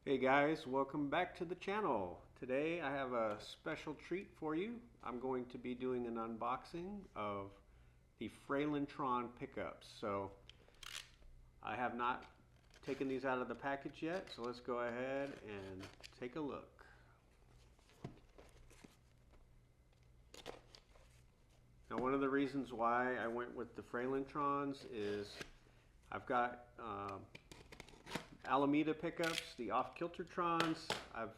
Hey guys, welcome back to the channel. Today I have a special treat for you. I'm going to be doing an unboxing of the Fralin Tron pickups. So I have not taken these out of the package yet, so let's go ahead and take a look. Now one of the reasons why I went with the Fralin Trons is I've got Alameda pickups, the off-kilter Trons. I've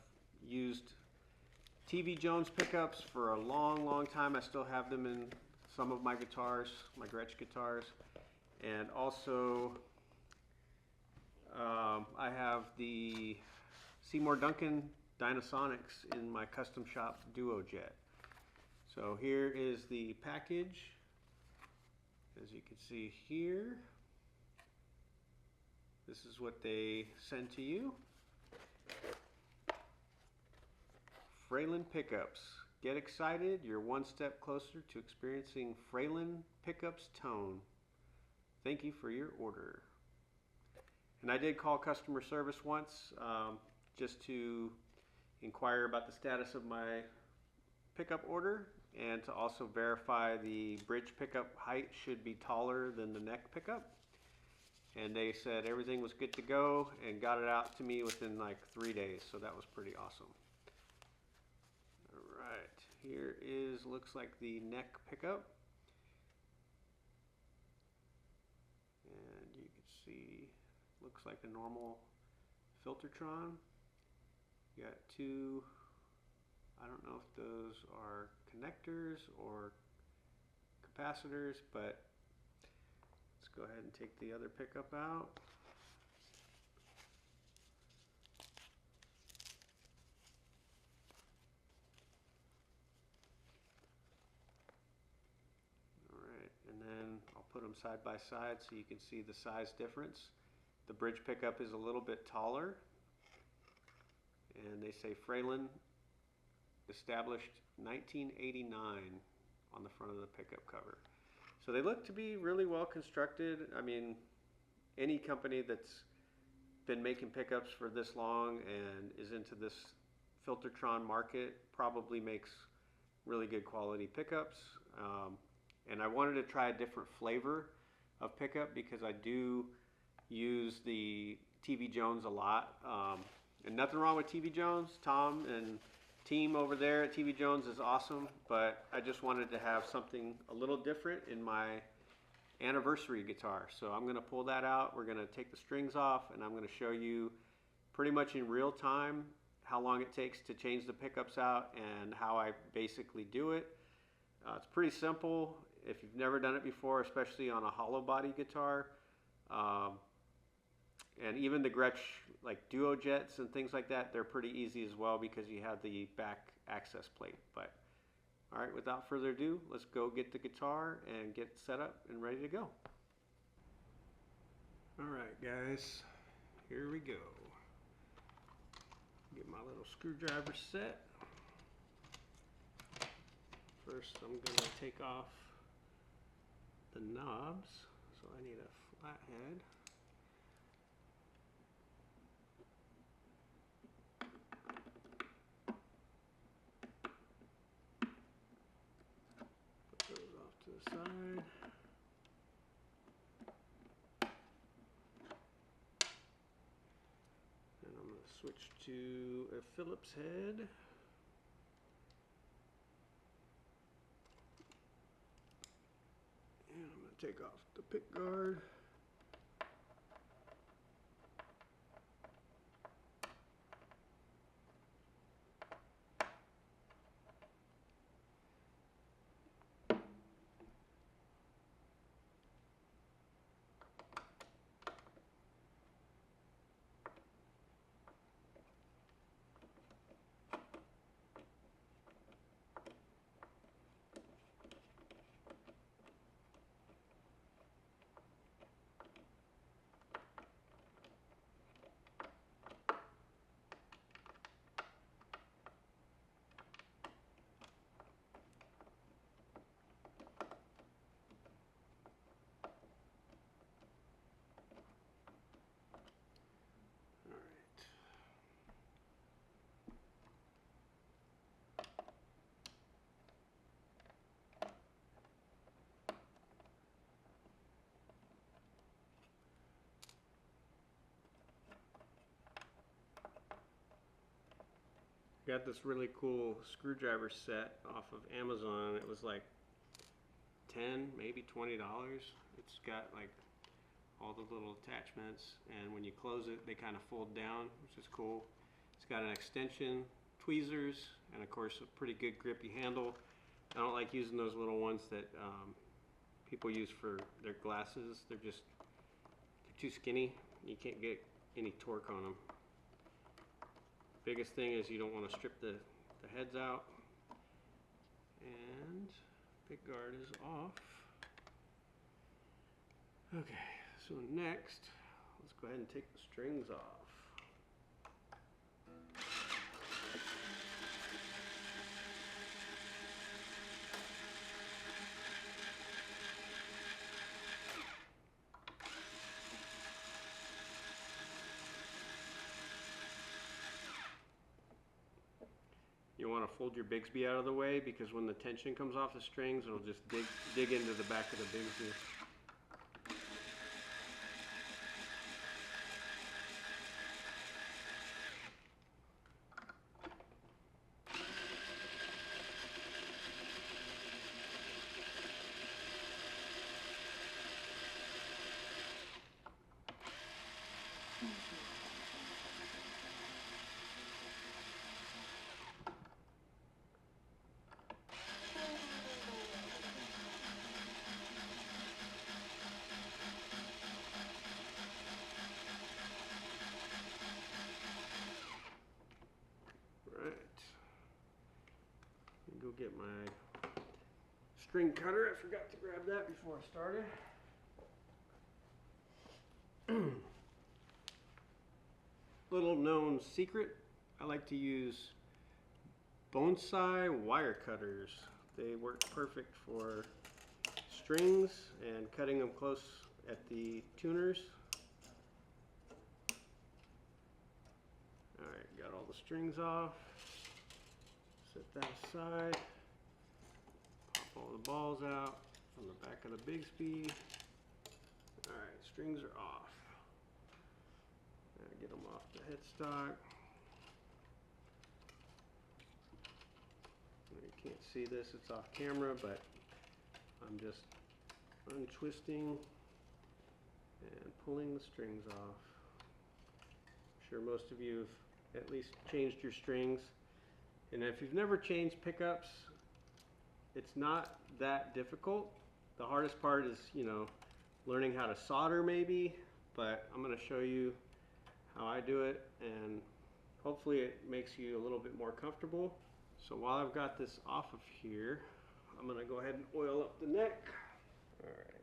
used TV Jones pickups for a long time. I still have them in some of my guitars, my Gretsch guitars. And also I have the Seymour Duncan Dynasonics in my custom shop Duo Jet. So here is the package, as you can see here. This is what they send to you. Fralin pickups. Get excited, you're one step closer to experiencing Fralin pickups tone. Thank you for your order. And I did call customer service once just to inquire about the status of my pickup order and to also verify the bridge pickup height should be taller than the neck pickup. And they said everything was good to go and got it out to me within like 3 days, so that was pretty awesome. All right, here is, looks like the neck pickup. And you can see, looks like a normal Filtertron. You got two, I don't know if those are connectors or capacitors, but let's go ahead and take the other pickup out. Alright, and then I'll put them side by side so you can see the size difference. The bridge pickup is a little bit taller, and they say Fralin established 1989 on the front of the pickup cover. So they look to be really well constructed. I mean, any company that's been making pickups for this long and is into this Filtertron market probably makes really good quality pickups. And I wanted to try a different flavor of pickup because I do use the TV Jones a lot. And nothing wrong with TV Jones. Tom and team over there at TV Jones is awesome, but I just wanted to have something a little different in my anniversary guitar. So I'm going to pull that out, we're going to take the strings off, and I'm going to show you pretty much in real time how long it takes to change the pickups out and how I basically do it. It's pretty simple if you've never done it before, especially on a hollow body guitar. And even the Gretsch like Duo Jets and things like that, they're pretty easy as well because you have the back access plate. But all right, without further ado, let's go get the guitar and get set up and ready to go. All right, guys, here we go. Get my little screwdriver set. First, I'm gonna take off the knobs. So I need a flat head. To the side. And I'm going to switch to a Phillips head. And I'm going to take off the pick guard. got this really cool screwdriver set off of Amazon. It was like 10, maybe $20. It's got like all the little attachments, and when you close it, they kind of fold down, which is cool. It's got an extension, tweezers, and of course a pretty good grippy handle. I don't like using those little ones that people use for their glasses. They're too skinny. You can't get any torque on them. Biggest thing is you don't want to strip the heads out. And pick guard is off. Okay, so next, let's go ahead and take the strings off. You want to fold your Bigsby out of the way, because when the tension comes off the strings, it'll just dig into the back of the Bigsby. Go get my string cutter. I forgot to grab that before I started. Little known secret, I like to use bonsai wire cutters. They work perfect for strings and cutting them close at the tuners. Alright, got all the strings off. Set that aside. Pop all the balls out from the back of the Bigsby. Alright, strings are off. Now get them off the headstock. You can't see this, it's off camera, but I'm just untwisting and pulling the strings off. I'm sure most of you have at least changed your strings. And if you've never changed pickups, it's not that difficult. The hardest part is, learning how to solder maybe, but I'm going to show you how I do it, and hopefully it makes you a little bit more comfortable. So while I've got this off of here, I'm going to go ahead and oil up the neck. All right.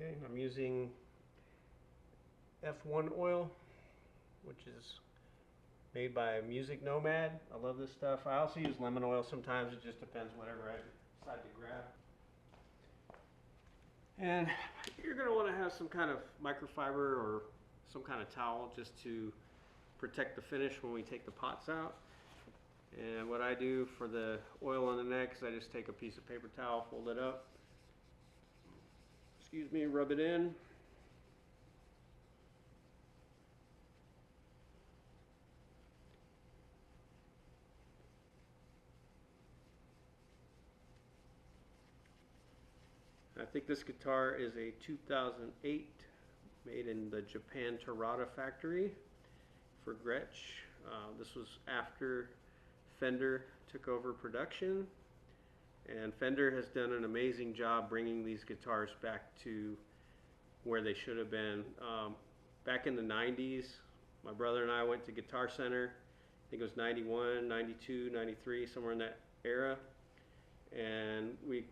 Okay, I'm using F1 oil, which is made by Music Nomad. I love this stuff. I also use lemon oil sometimes. It just depends whatever I decide to grab. And you're going to want to have some kind of microfiber or some kind of towel just to protect the finish when we take the pots out. And what I do for the oil on the neck is I just take a piece of paper towel, fold it up, rub it in. I think this guitar is a 2008, made in the Japan Terada factory for Gretsch. This was after Fender took over production. And Fender has done an amazing job bringing these guitars back to where they should have been. Back in the 90s, my brother and I went to Guitar Center. I think it was 91, 92, 93, somewhere in that era. And we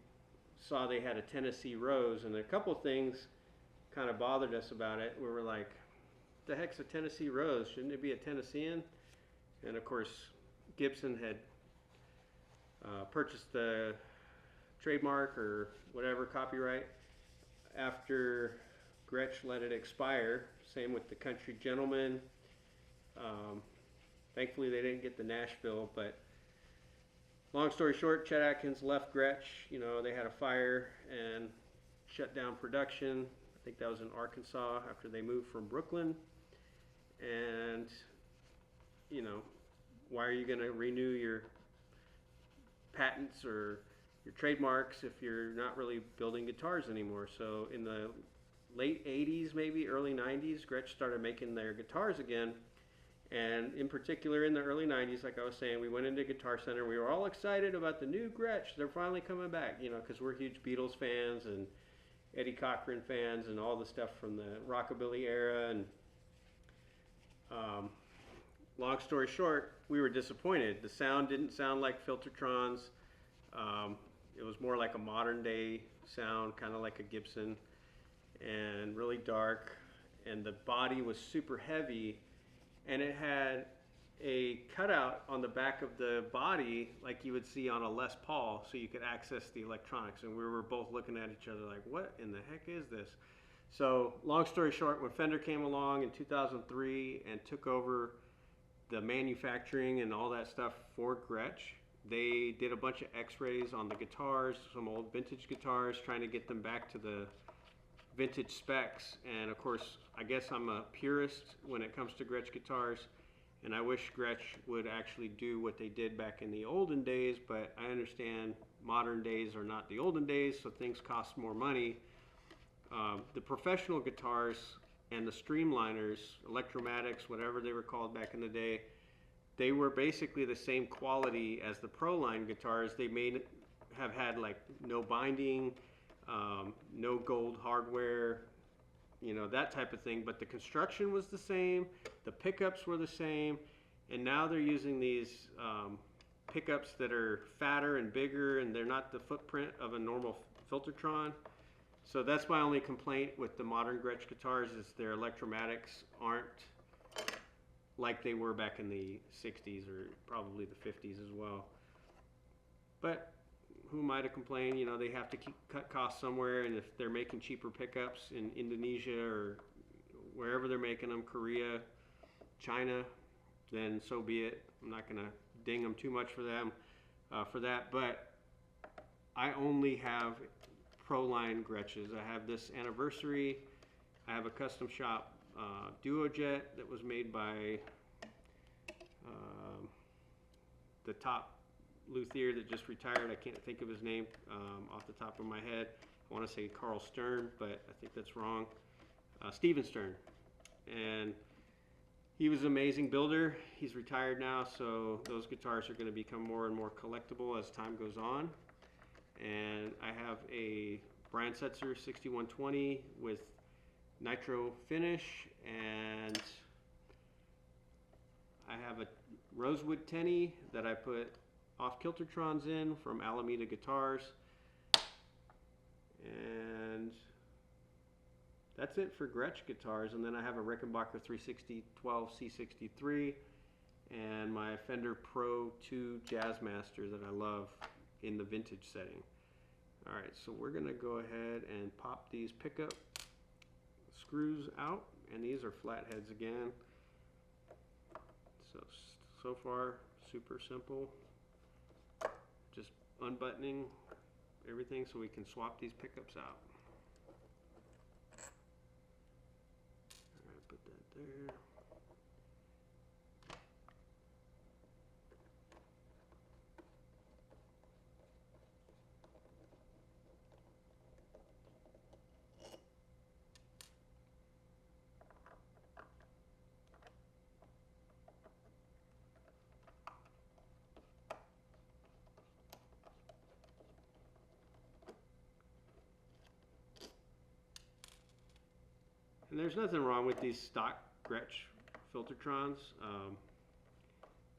saw they had a Tennessee Rose, and a couple things kind of bothered us about it. We were like, the heck's a Tennessee Rose? Shouldn't it be a Tennessean? And of course, Gibson had purchased the trademark or whatever, copyright, after Gretsch let it expire. Same with the Country Gentleman. Thankfully they didn't get the Nashville, but Long story short, Chet Atkins left Gretsch. You know, they had a fire and shut down production. I think that was in Arkansas after they moved from Brooklyn. And, you know, why are you going to renew your patents or your trademarks if you're not really building guitars anymore? So in the late 80s, maybe early 90s, Gretsch started making their guitars again. And in particular, in the early 90s, like I was saying, we went into Guitar Center. We were all excited about the new Gretsch. They're finally coming back, you know, because we're huge Beatles fans and Eddie Cochran fans and all the stuff from the rockabilly era. And long story short, we were disappointed. The sound didn't sound like Filtertrons. It was more like a modern day sound, kind of like a Gibson, and really dark. And the body was super heavy. And it had a cutout on the back of the body like you would see on a Les Paul, so you could access the electronics. And we were both looking at each other like, what in the heck is this? So long story short, when Fender came along in 2003 and took over the manufacturing and all that stuff for Gretsch, they did a bunch of x-rays on the guitars, some old vintage guitars, trying to get them back to the vintage specs. And of course, I guess I'm a purist when it comes to Gretsch guitars, and I wish Gretsch would actually do what they did back in the olden days, but I understand modern days are not the olden days, so things cost more money. The professional guitars and the streamliners, Electromatics, whatever they were called back in the day, they were basically the same quality as the Pro line guitars. They may have had like no binding, no gold hardware, you know, that type of thing, but the construction was the same, the pickups were the same, and now they're using these pickups that are fatter and bigger, and they're not the footprint of a normal Filtertron. So that's my only complaint with the modern Gretsch guitars, is their Electromatics aren't like they were back in the 60s or probably the 50s as well. But who am I to complain? You know, they have to cut costs somewhere, and if they're making cheaper pickups in Indonesia or wherever they're making them, Korea, China, then so be it. I'm not going to ding them too much for them for that, but I only have Pro line Gretches. I have this Anniversary. I have a custom shop Duojet that was made by the top luthier that just retired. I can't think of his name off the top of my head. I want to say Carl Stern, but I think that's wrong. Steven Stern. And he was an amazing builder. He's retired now, so those guitars are going to become more and more collectible as time goes on. And I have a Brian Setzer 6120 with nitro finish, and I have a Rosewood Tenny that I put off Kiltertrons in from Alameda Guitars. And that's it for Gretsch guitars. And then I have a Rickenbacker 36012 C63 and my Fender Pro 2 Jazzmaster that I love in the vintage setting. Alright, so we're going to go ahead and pop these pickup screws out, and these are flatheads again. So far, super simple. Just unbuttoning everything so we can swap these pickups out. Alright, put that there. And there's nothing wrong with these stock Gretsch Filtertrons.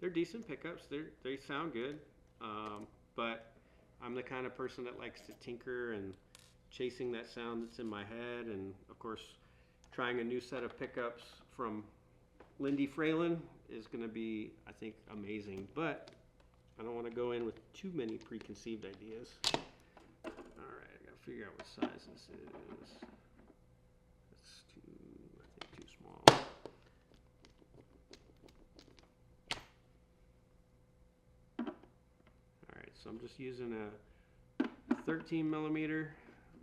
They're decent pickups. They sound good, but I'm the kind of person that likes to tinker and chasing that sound that's in my head. And of course, trying a new set of pickups from Lindy Fralin is going to be, I think, amazing. But I don't want to go in with too many preconceived ideas. All right, I got to figure out what size this is. so I'm just using a 13 millimeter.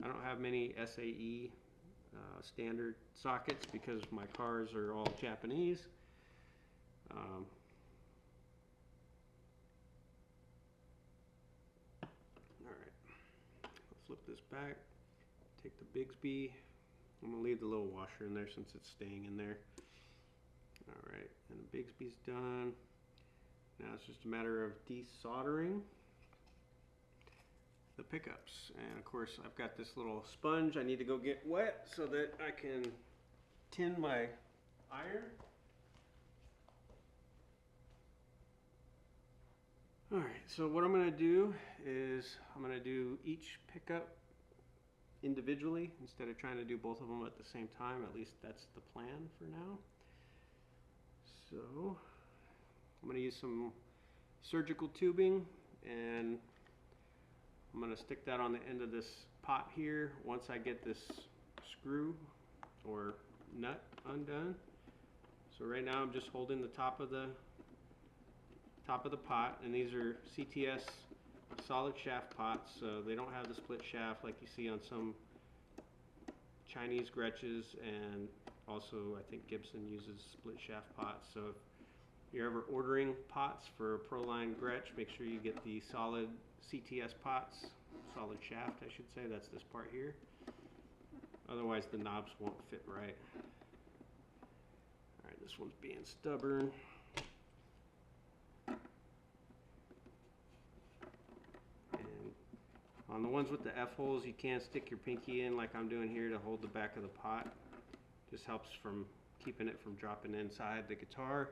I don't have many SAE standard sockets because my cars are all Japanese. Alright, I'll flip this back, take the Bigsby. I'm going to leave the little washer in there since it's staying in there. Alright, and the Bigsby's done. Now it's just a matter of desoldering the pickups. And of course I've got this little sponge I need to go get wet so that I can tin my iron. Alright, so what I'm going to do is I'm going to do each pickup individually instead of trying to do both of them at the same time. At least that's the plan for now. So I'm going to use some surgical tubing, and I'm going to stick that on the end of this pot here once I get this screw or nut undone. So right now I'm just holding the top of the pot, and these are CTS solid shaft pots, so they don't have the split shaft like you see on some Chinese Gretsches, and also I think Gibson uses split shaft pots. So if you're ever ordering pots for Fralin Gretsch, make sure you get the solid CTS pots, solid shaft I should say, that's this part here. Otherwise the knobs won't fit right. Alright, this one's being stubborn. On the ones with the F-holes, you can't stick your pinky in like I'm doing here to hold the back of the pot. Just helps from keeping it from dropping inside the guitar.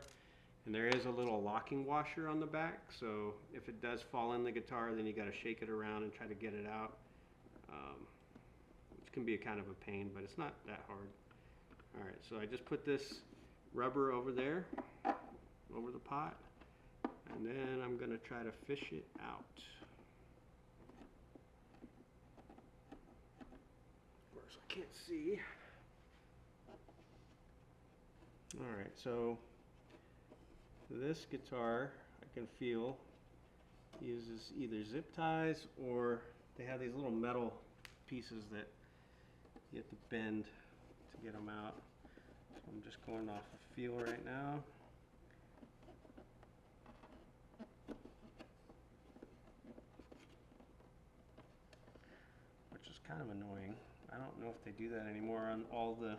And there is a little locking washer on the back, so if it does fall in the guitar, then you got to shake it around and try to get it out. Which can be a kind of a pain, but it's not that hard. Alright, so I just put this rubber over there, over the pot, and then I'm going to try to fish it out. Can't see. Alright, so this guitar I can feel uses either zip ties, or they have these little metal pieces that you have to bend to get them out. So I'm just going off a feel right now. Which is kind of annoying. I don't know if they do that anymore on all the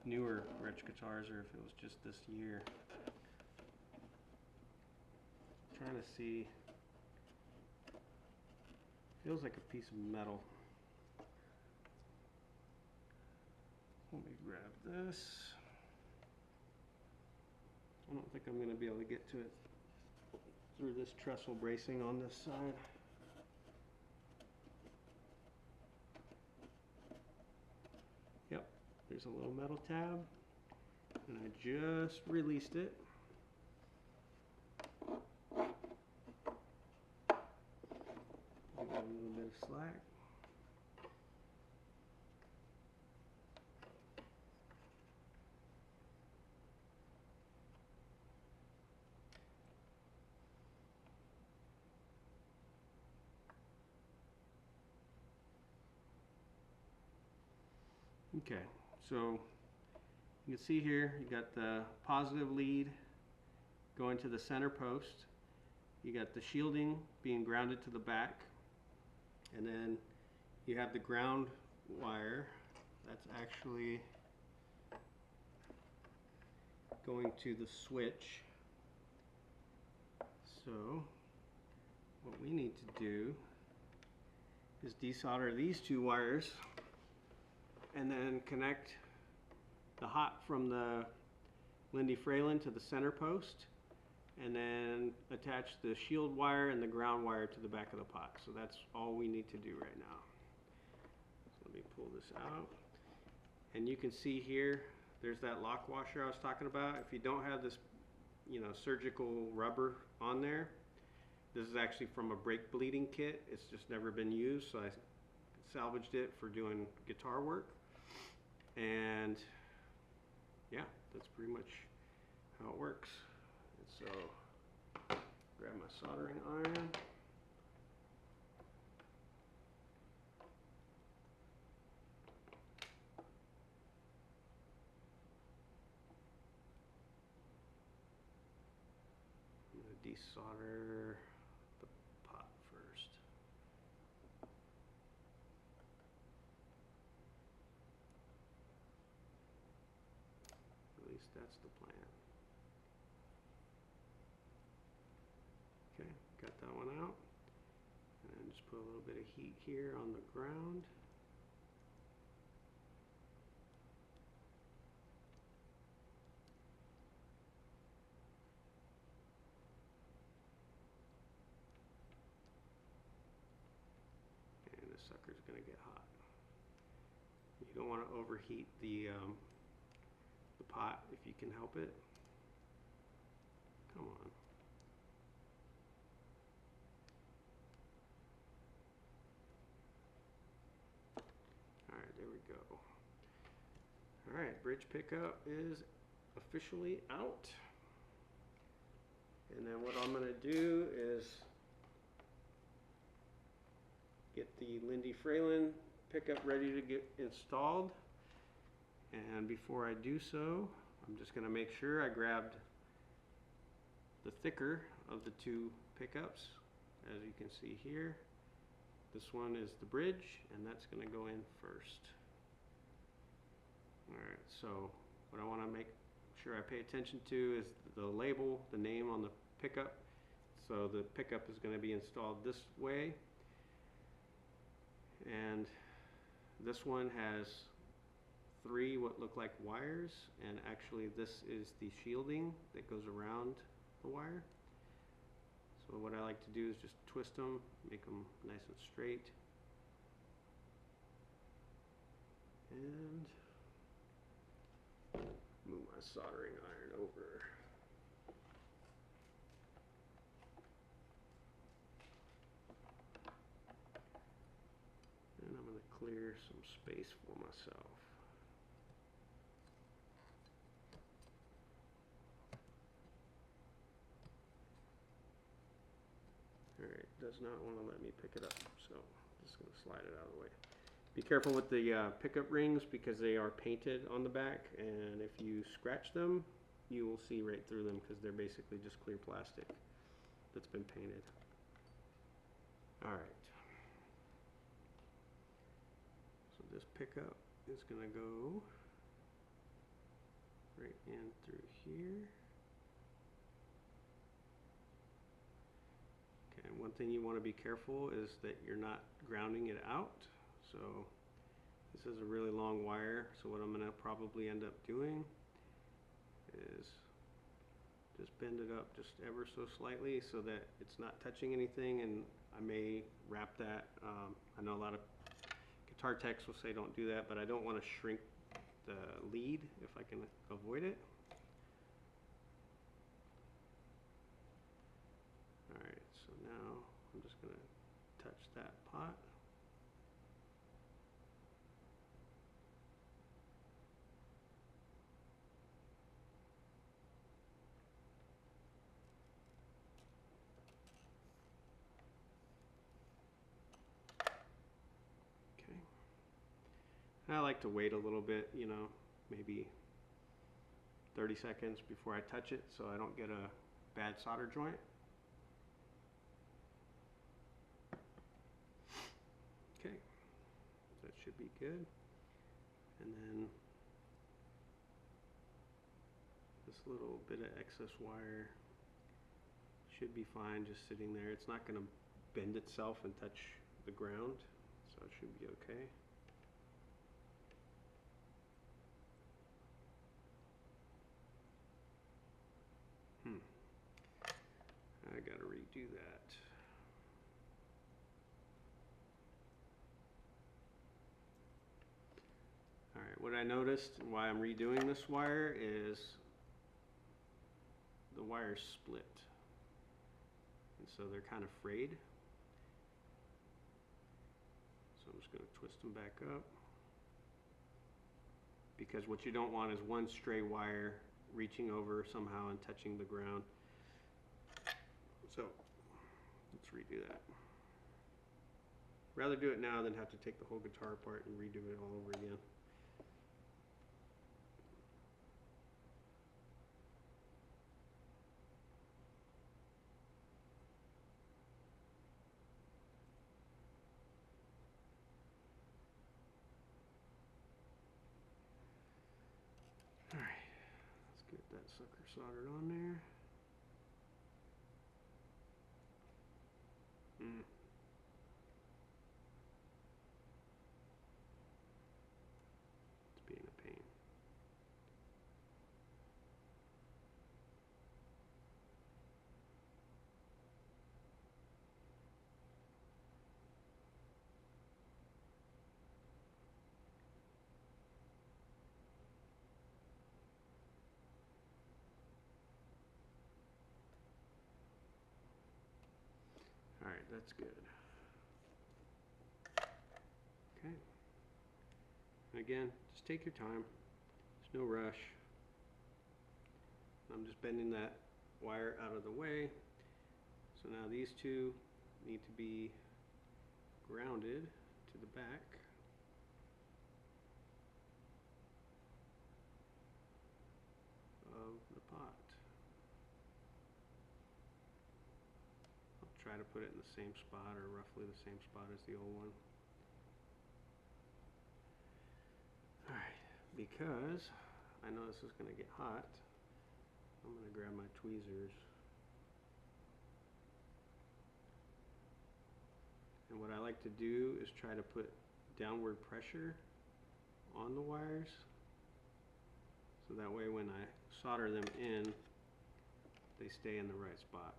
newer Gretsch guitars, or if it was just this year. I'm trying to see. Feels like a piece of metal. Let me grab this. I don't think I'm going to be able to get to it through this trestle bracing on this side. There's a little metal tab, and I just released it. Give it a little bit of slack. Okay. So you can see here you got the positive lead going to the center post. You got the shielding being grounded to the back, and then you have the ground wire that's actually going to the switch. So what we need to do is desolder these two wires and then connect the hot from the Lindy Fralin to the center post, and then attach the shield wire and the ground wire to the back of the pot. So that's all we need to do right now. So let me pull this out, and you can see here there's that lock washer I was talking about. If you don't have this, surgical rubber on there, this is actually from a brake bleeding kit. It's just never been used, so I salvaged it for doing guitar work. And yeah, that's pretty much how it works. And so grab my soldering iron. desolder the pot first. At least that's the plan. Okay, got that one out. And just put a little bit of heat here on the ground. And this sucker's going to get hot. You don't want to overheat the pot if you can help it. Come on. Alright, there we go. Alright, bridge pickup is officially out. And then what I'm going to do is get the Lindy Fralin pickup ready to get installed. And before I do so, I'm just going to make sure I grabbed the thicker of the two pickups. As you can see here, this one is the bridge, and that's going to go in first. Alright, so what I want to make sure I pay attention to is the label, the name on the pickup. So the pickup is going to be installed this way, and this one has 3 what look like wires, and actually this is the shielding that goes around the wire. So what I like to do is just twist them, make them nice and straight, and move my soldering iron over. And I'm going to clear some space for myself. Alright, does not want to let me pick it up, so I'm just going to slide it out of the way. Be careful with the pickup rings because they are painted on the back, and if you scratch them, you will see right through them because they're basically just clear plastic that's been painted. Alright. So this pickup is going to go right in through here. Okay, one thing you want to be careful is that you're not grounding it out. So this is a really long wire, so what I'm going to probably end up doing is just bend it up just ever so slightly so that it's not touching anything, and I may wrap that. I know a lot of guitar techs will say don't do that, but I don't want to shrink the lead if I can avoid it. Alright, so now I'm just going to touch that pot. I like to wait a little bit, you know, maybe 30 seconds before I touch it so I don't get a bad solder joint. Okay, that should be good. And then this little bit of excess wire should be fine just sitting there. It's not going to bend itself and touch the ground, so it should be okay. I gotta redo that. Alright, what I noticed why I'm redoing this wire is the wire's split. And so they're kind of frayed. So I'm just going to twist them back up. Because what you don't want is one stray wire reaching over somehow and touching the ground. So let's redo that. Rather do it now than have to take the whole guitar apart and redo it all over again. sucker soldered on there. It's being a pain. All right, that's good. Okay. Again, just take your time. There's no rush. I'm just bending that wire out of the way. So now these two need to be grounded to the back. Of the pot. I'll try to put it in the same spot, or roughly the same spot as the old one. Alright, because I know this is going to get hot, I'm going to grab my tweezers. And what I like to do is try to put downward pressure on the wires, so that way when I solder them in, they stay in the right spot.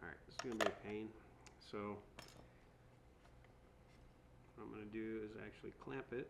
Alright, this is going to be a pain. So what I'm going to do is actually clamp it.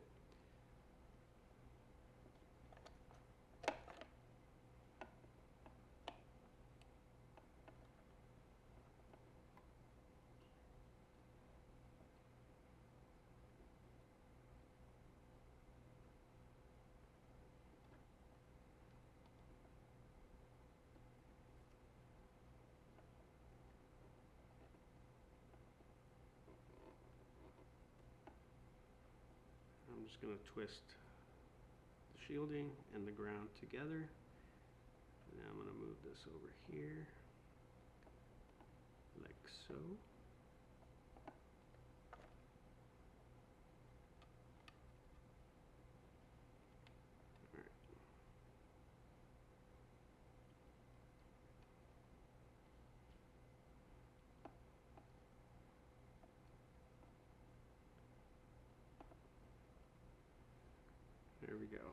I'm just going to twist the shielding and the ground together. And now I'm going to move this over here, like so. There we go.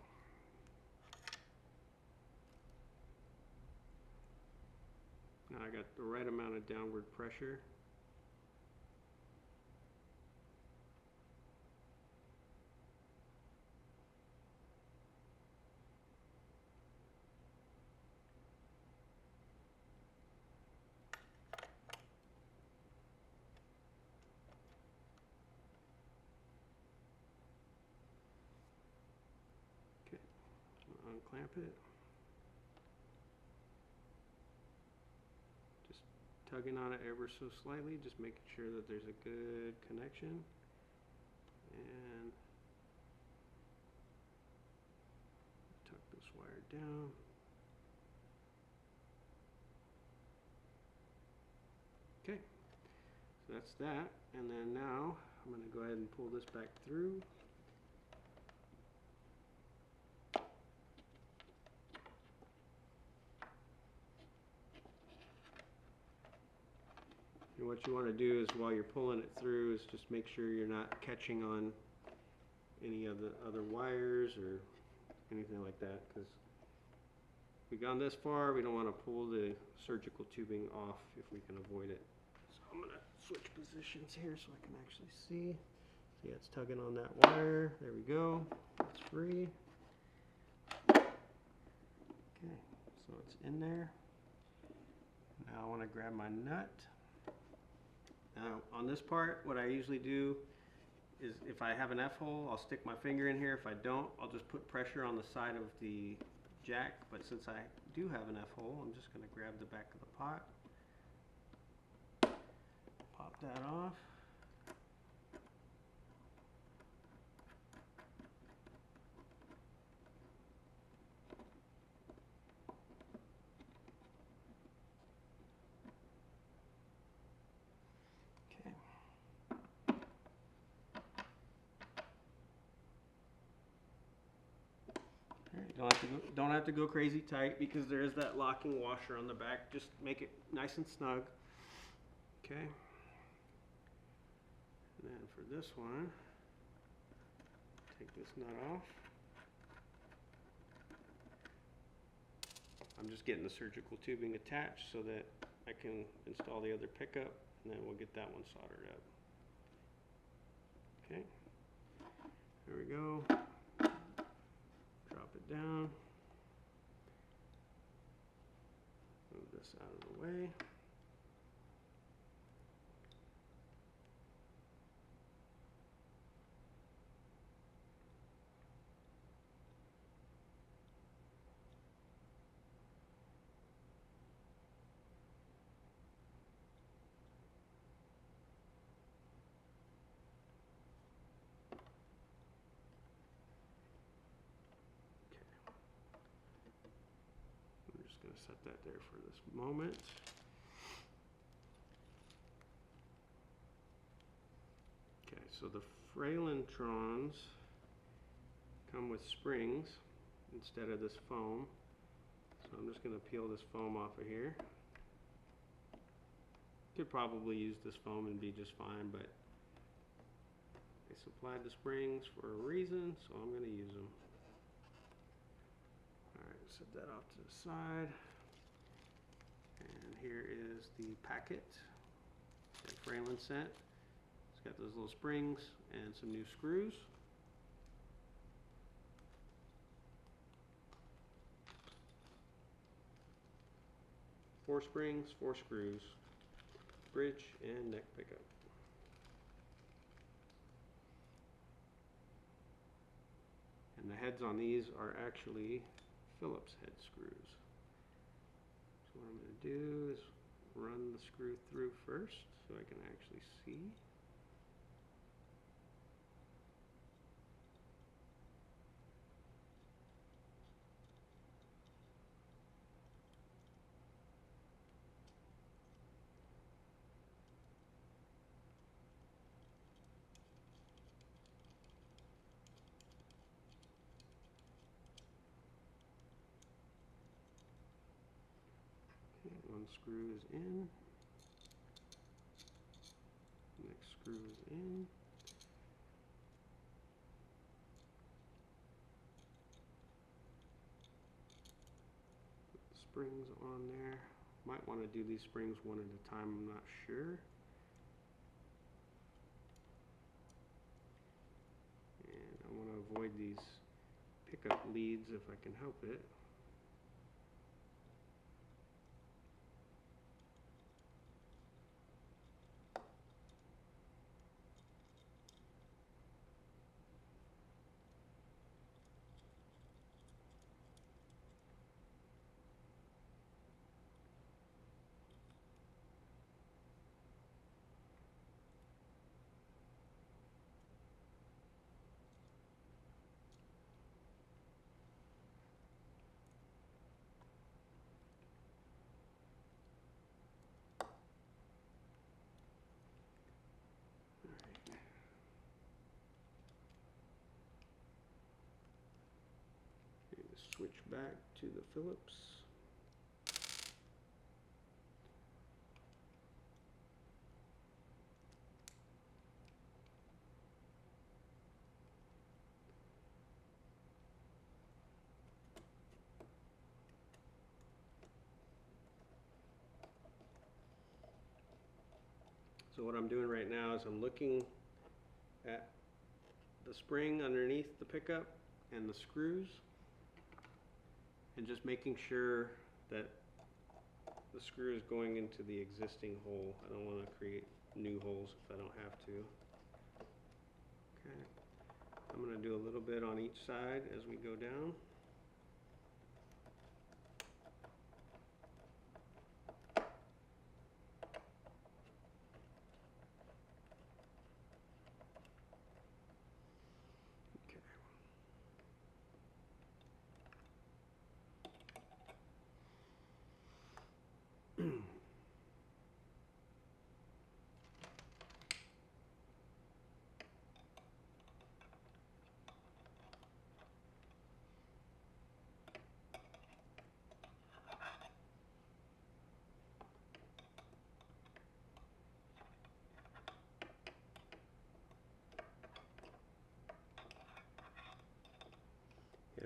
Now I got the right amount of downward pressure. Okay, unclamp it. Tugging on it ever so slightly, just making sure that there's a good connection. And tuck this wire down. Okay, so that's that. And then now I'm going to go ahead and pull this back through. And what you want to do is, while you're pulling it through, is just make sure you're not catching on any of the other wires or anything like that, because we've gone this far, we don't want to pull the surgical tubing off if we can avoid it. So I'm going to switch positions here so I can actually see. See, it's tugging on that wire. There we go. It's free. Okay, so it's in there. Now I want to grab my nut. Now on this part, what I usually do is, if I have an F-hole, I'll stick my finger in here. If I don't, I'll just put pressure on the side of the jack. But since I do have an F-hole, I'm just going to grab the back of the pot, pop that off. Don't have to go crazy tight because there is that locking washer on the back. Just make it nice and snug. Okay. And then for this one, take this nut off. I'm just getting the surgical tubing attached so that I can install the other pickup, and then we'll get that one soldered up. Okay, there we go. Drop it down. Move this out of the way. Going to set that there for this moment. Okay, so the Fralin Trons come with springs instead of this foam. So I'm just going to peel this foam off of here. Could probably use this foam and be just fine, but they supplied the springs for a reason, so I'm going to use them. Set that off to the side, and here is the packet that Fralin sent. It's got those little springs and some new screws. Four springs, 4 screws, bridge and neck pickup. And the heads on these are actually Phillips head screws. So what I'm going to do is run the screw through first so I can actually see. One screw is in, next screw is in, put the springs on there. Might want to do these springs one at a time, I'm not sure. And I want to avoid these pickup leads if I can help it. Switch back to the Phillips. So what I'm doing right now is I'm looking at the spring underneath the pickup and the screws, and just making sure that the screw is going into the existing hole. I don't want to create new holes if I don't have to. Okay, I'm going to do a little bit on each side as we go down.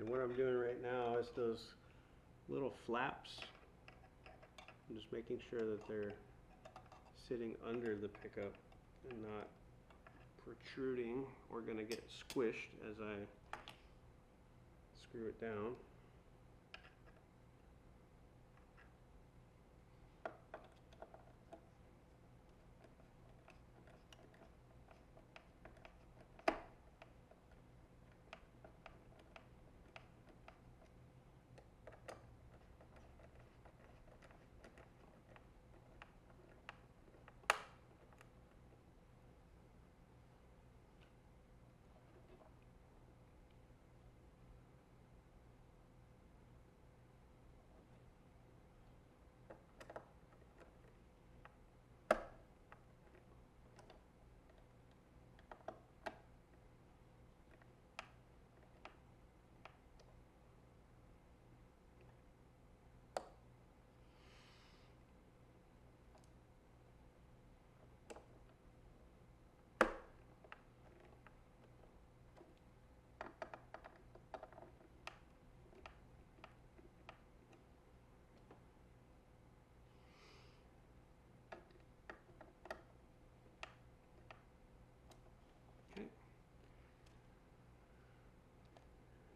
And what I'm doing right now is those little flaps, I'm just making sure that they're sitting under the pickup and not protruding or going to get squished as I screw it down.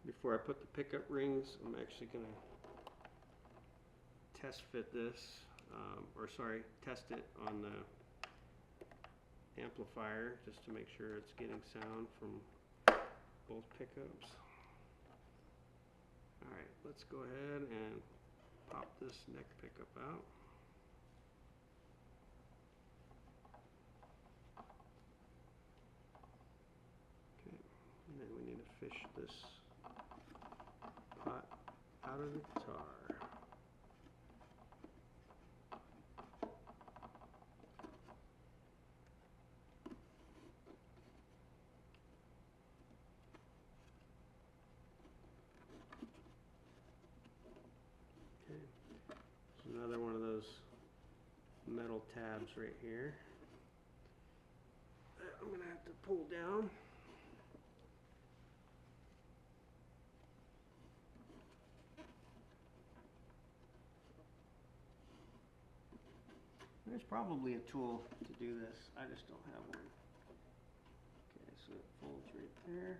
Before I put the pickup rings, I'm actually going to test fit this, test it on the amplifier just to make sure it's getting sound from both pickups. Alright, let's go ahead and pop this neck pickup out. Okay, and then we need to fish this pot out of the guitar. Okay, there's another one of those metal tabs right here that I'm going to have to pull down. There's probably a tool to do this, I just don't have one. Okay, so it folds right there.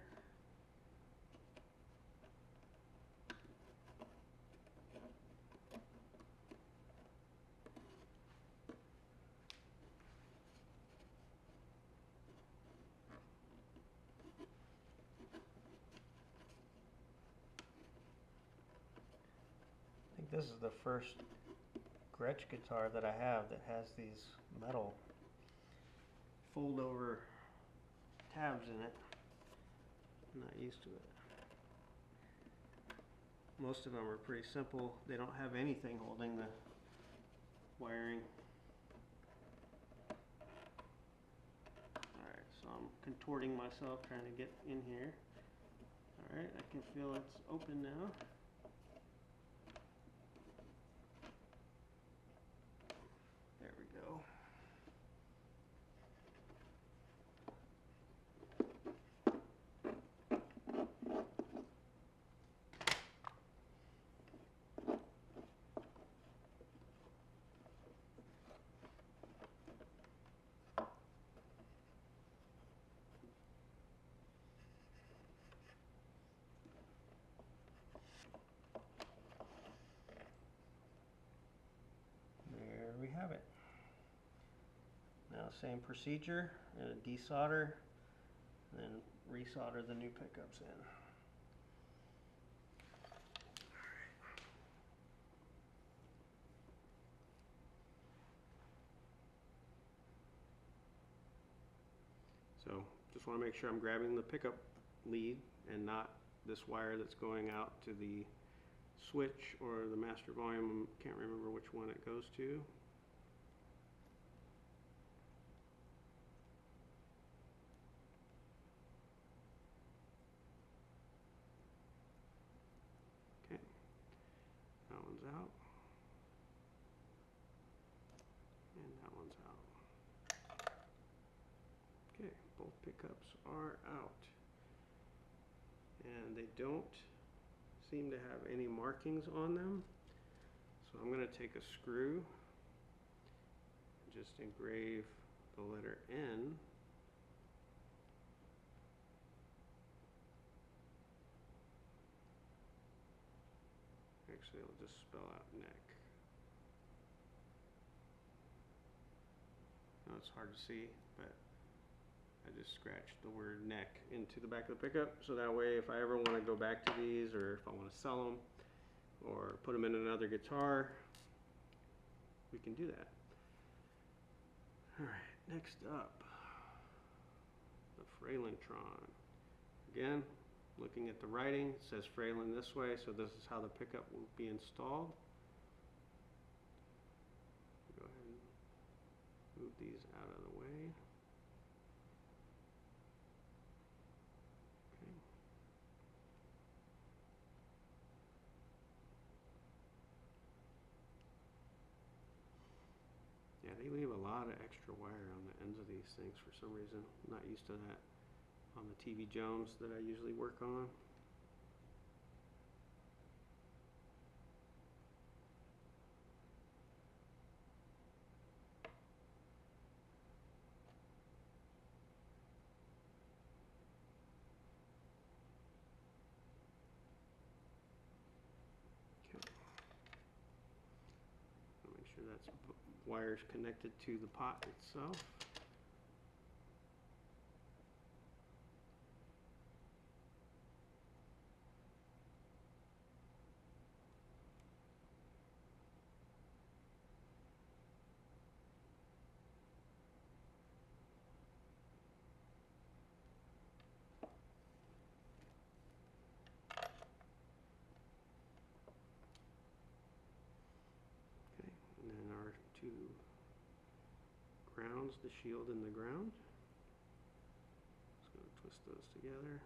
I think this is the first Gretsch guitar that I have that has these metal fold over tabs in it. I'm not used to it. Most of them are pretty simple. They don't have anything holding the wiring. Alright, so I'm contorting myself trying to get in here. Alright, I can feel it's open now. There we go. There we have it. Now same procedure, desolder, and then resolder the new pickups in. So just want to make sure I'm grabbing the pickup lead and not this wire that's going out to the switch or the master volume. Can't remember which one it goes to. Okay, that one's out. And that one's out. Okay, both pickups are out. And they don't seem to have any markings on them. So I'm going to take a screw and just engrave the letter N. Actually, I'll just spell out neck. Now it's hard to see, but I just scratched the word neck into the back of the pickup, so that way if I ever want to go back to these, or if I want to sell them or put them in another guitar, we can do that. Alright, next up, the Fralin Tron. Again, looking at the writing, it says Fralin this way, so this is how the pickup will be installed. Go ahead and move these out of the way. Okay. Yeah, they leave a lot of extra wire on the ends of these things for some reason. I'm not used to that on the TV Jones that I usually work on. Okay. I'll make sure that's wires connected to the pot itself. And then our two grounds, the shield and the ground. Just going to twist those together.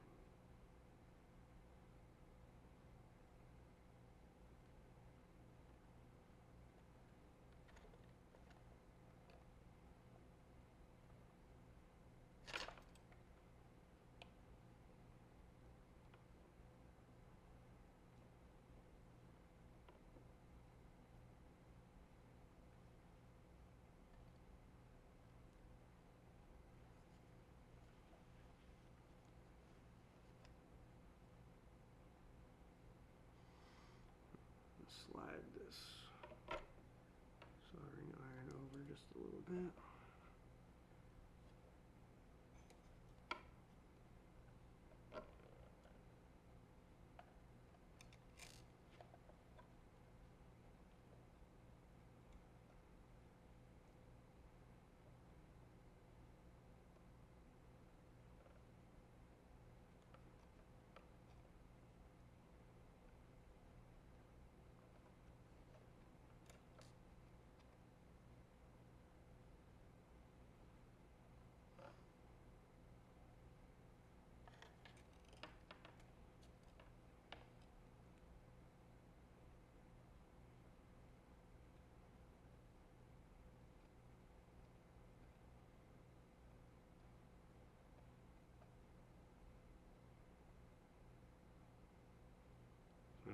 Slide this soldering iron over just a little bit.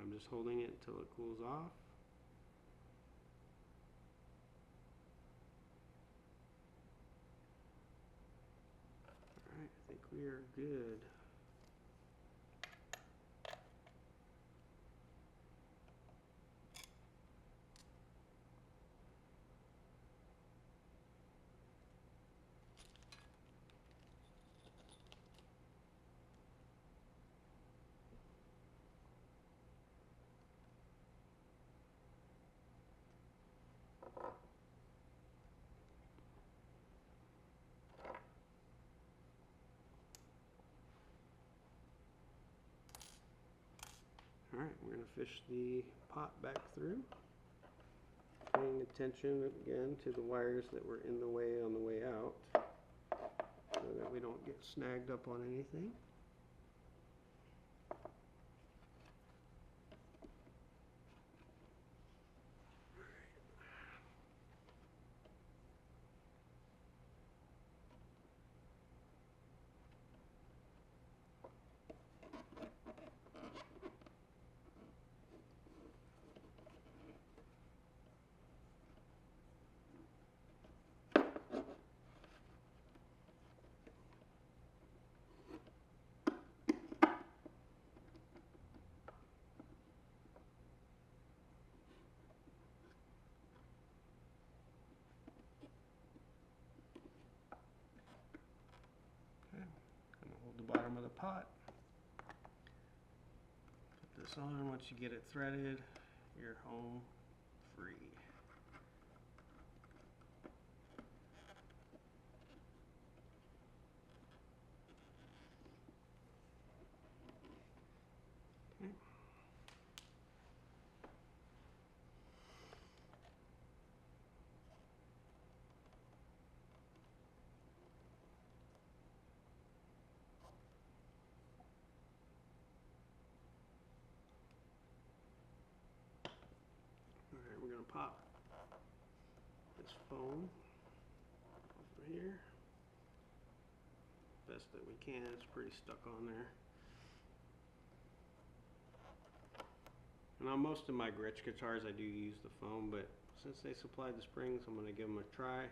I'm just holding it until it cools off. Alright, I think we are good. Alright, we're going to fish the pot back through. Paying attention again to the wires that were in the way on the way out, so that we don't get snagged up on anything. pot. Put this on. Once you get it threaded, you're home free. Okay. Alright, we're going to pop this foam over here. Best that we can, it's pretty stuck on there. And on most of my Gretsch guitars I do use the foam, but since they supplied the springs, I'm going to give them a try.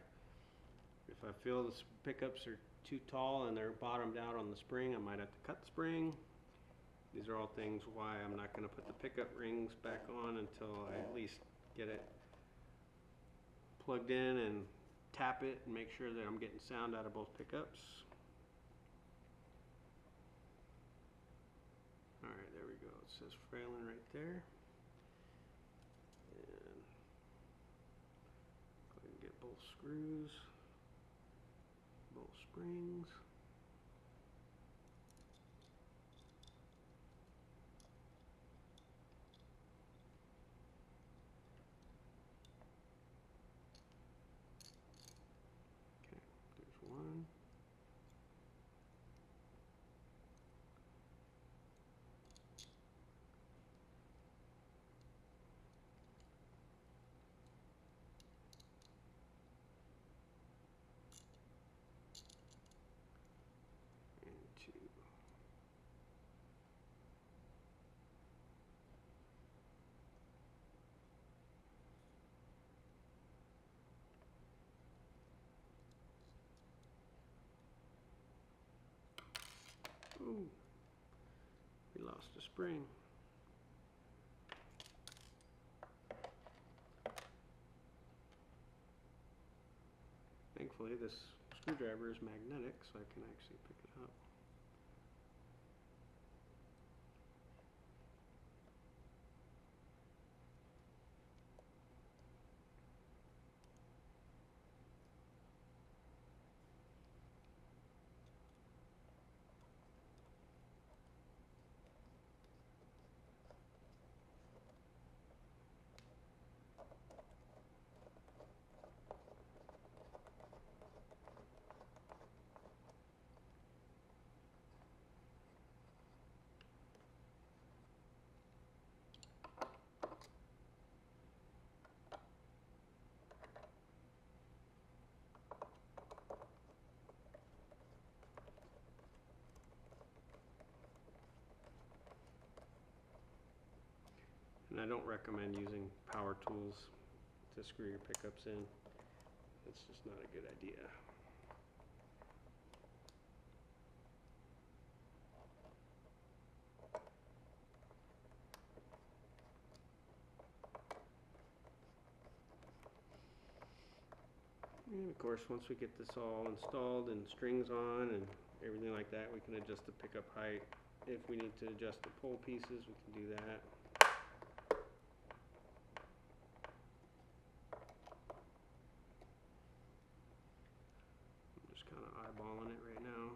If I feel the pickups are too tall and they're bottomed out on the spring, I might have to cut the spring. These are all things why I'm not going to put the pickup rings back on until I at least get it plugged in and tap it and make sure that I'm getting sound out of both pickups. Alright, there we go. It says Fralin right there. And go ahead and get both screws, both springs. Okay, there's one. And two. Ooh, we lost a spring. Thankfully, this screwdriver is magnetic, so I can actually pick it up. And I don't recommend using power tools to screw your pickups in. It's just not a good idea. And of course, once we get this all installed and strings on and everything like that, we can adjust the pickup height. If we need to adjust the pole pieces, we can do that. I'm just kind of eyeballing it right now.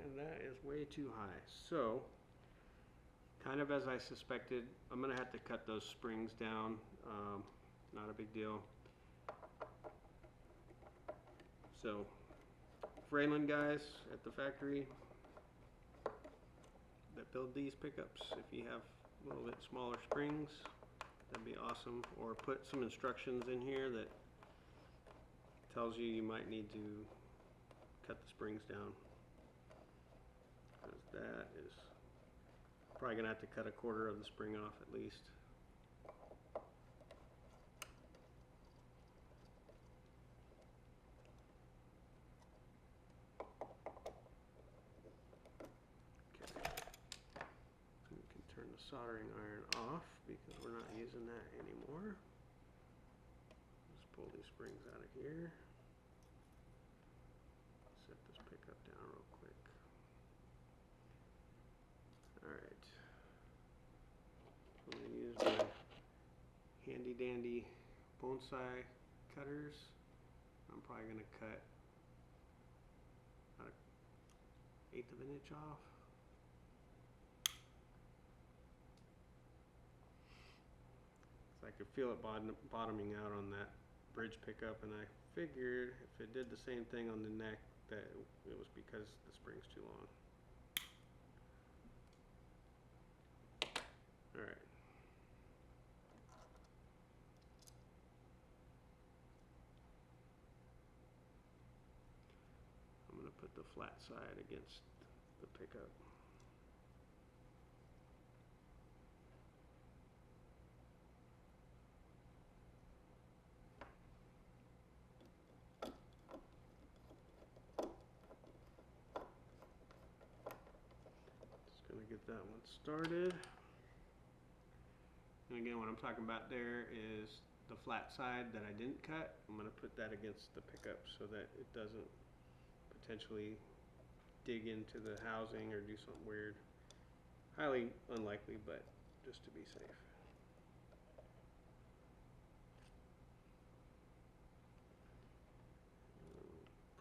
And that is way too high. So, kind of as I suspected, I'm going to have to cut those springs down. Not a big deal. So, Fralin guys at the factory that build these pickups, if you have a little bit smaller springs, that'd be awesome. Or put some instructions in here that tells you you might need to cut the springs down. Because that is probably going to have to cut a quarter of the spring off at least. Soldering iron off because we're not using that anymore. Just pull these springs out of here. Set this pickup down real quick. Alright. I'm going to use my handy dandy bonsai cutters. I'm probably going to cut about 1/8 of an inch off. So I could feel it bottoming out on that bridge pickup, and I figured if it did the same thing on the neck that it was because the spring's too long. Alright. I'm going to put the flat side against the pickup. Just going to get that one started. And again, what I'm talking about there is the flat side that I didn't cut. I'm going to put that against the pickup so that it doesn't potentially dig into the housing or do something weird. Highly unlikely, but just to be safe.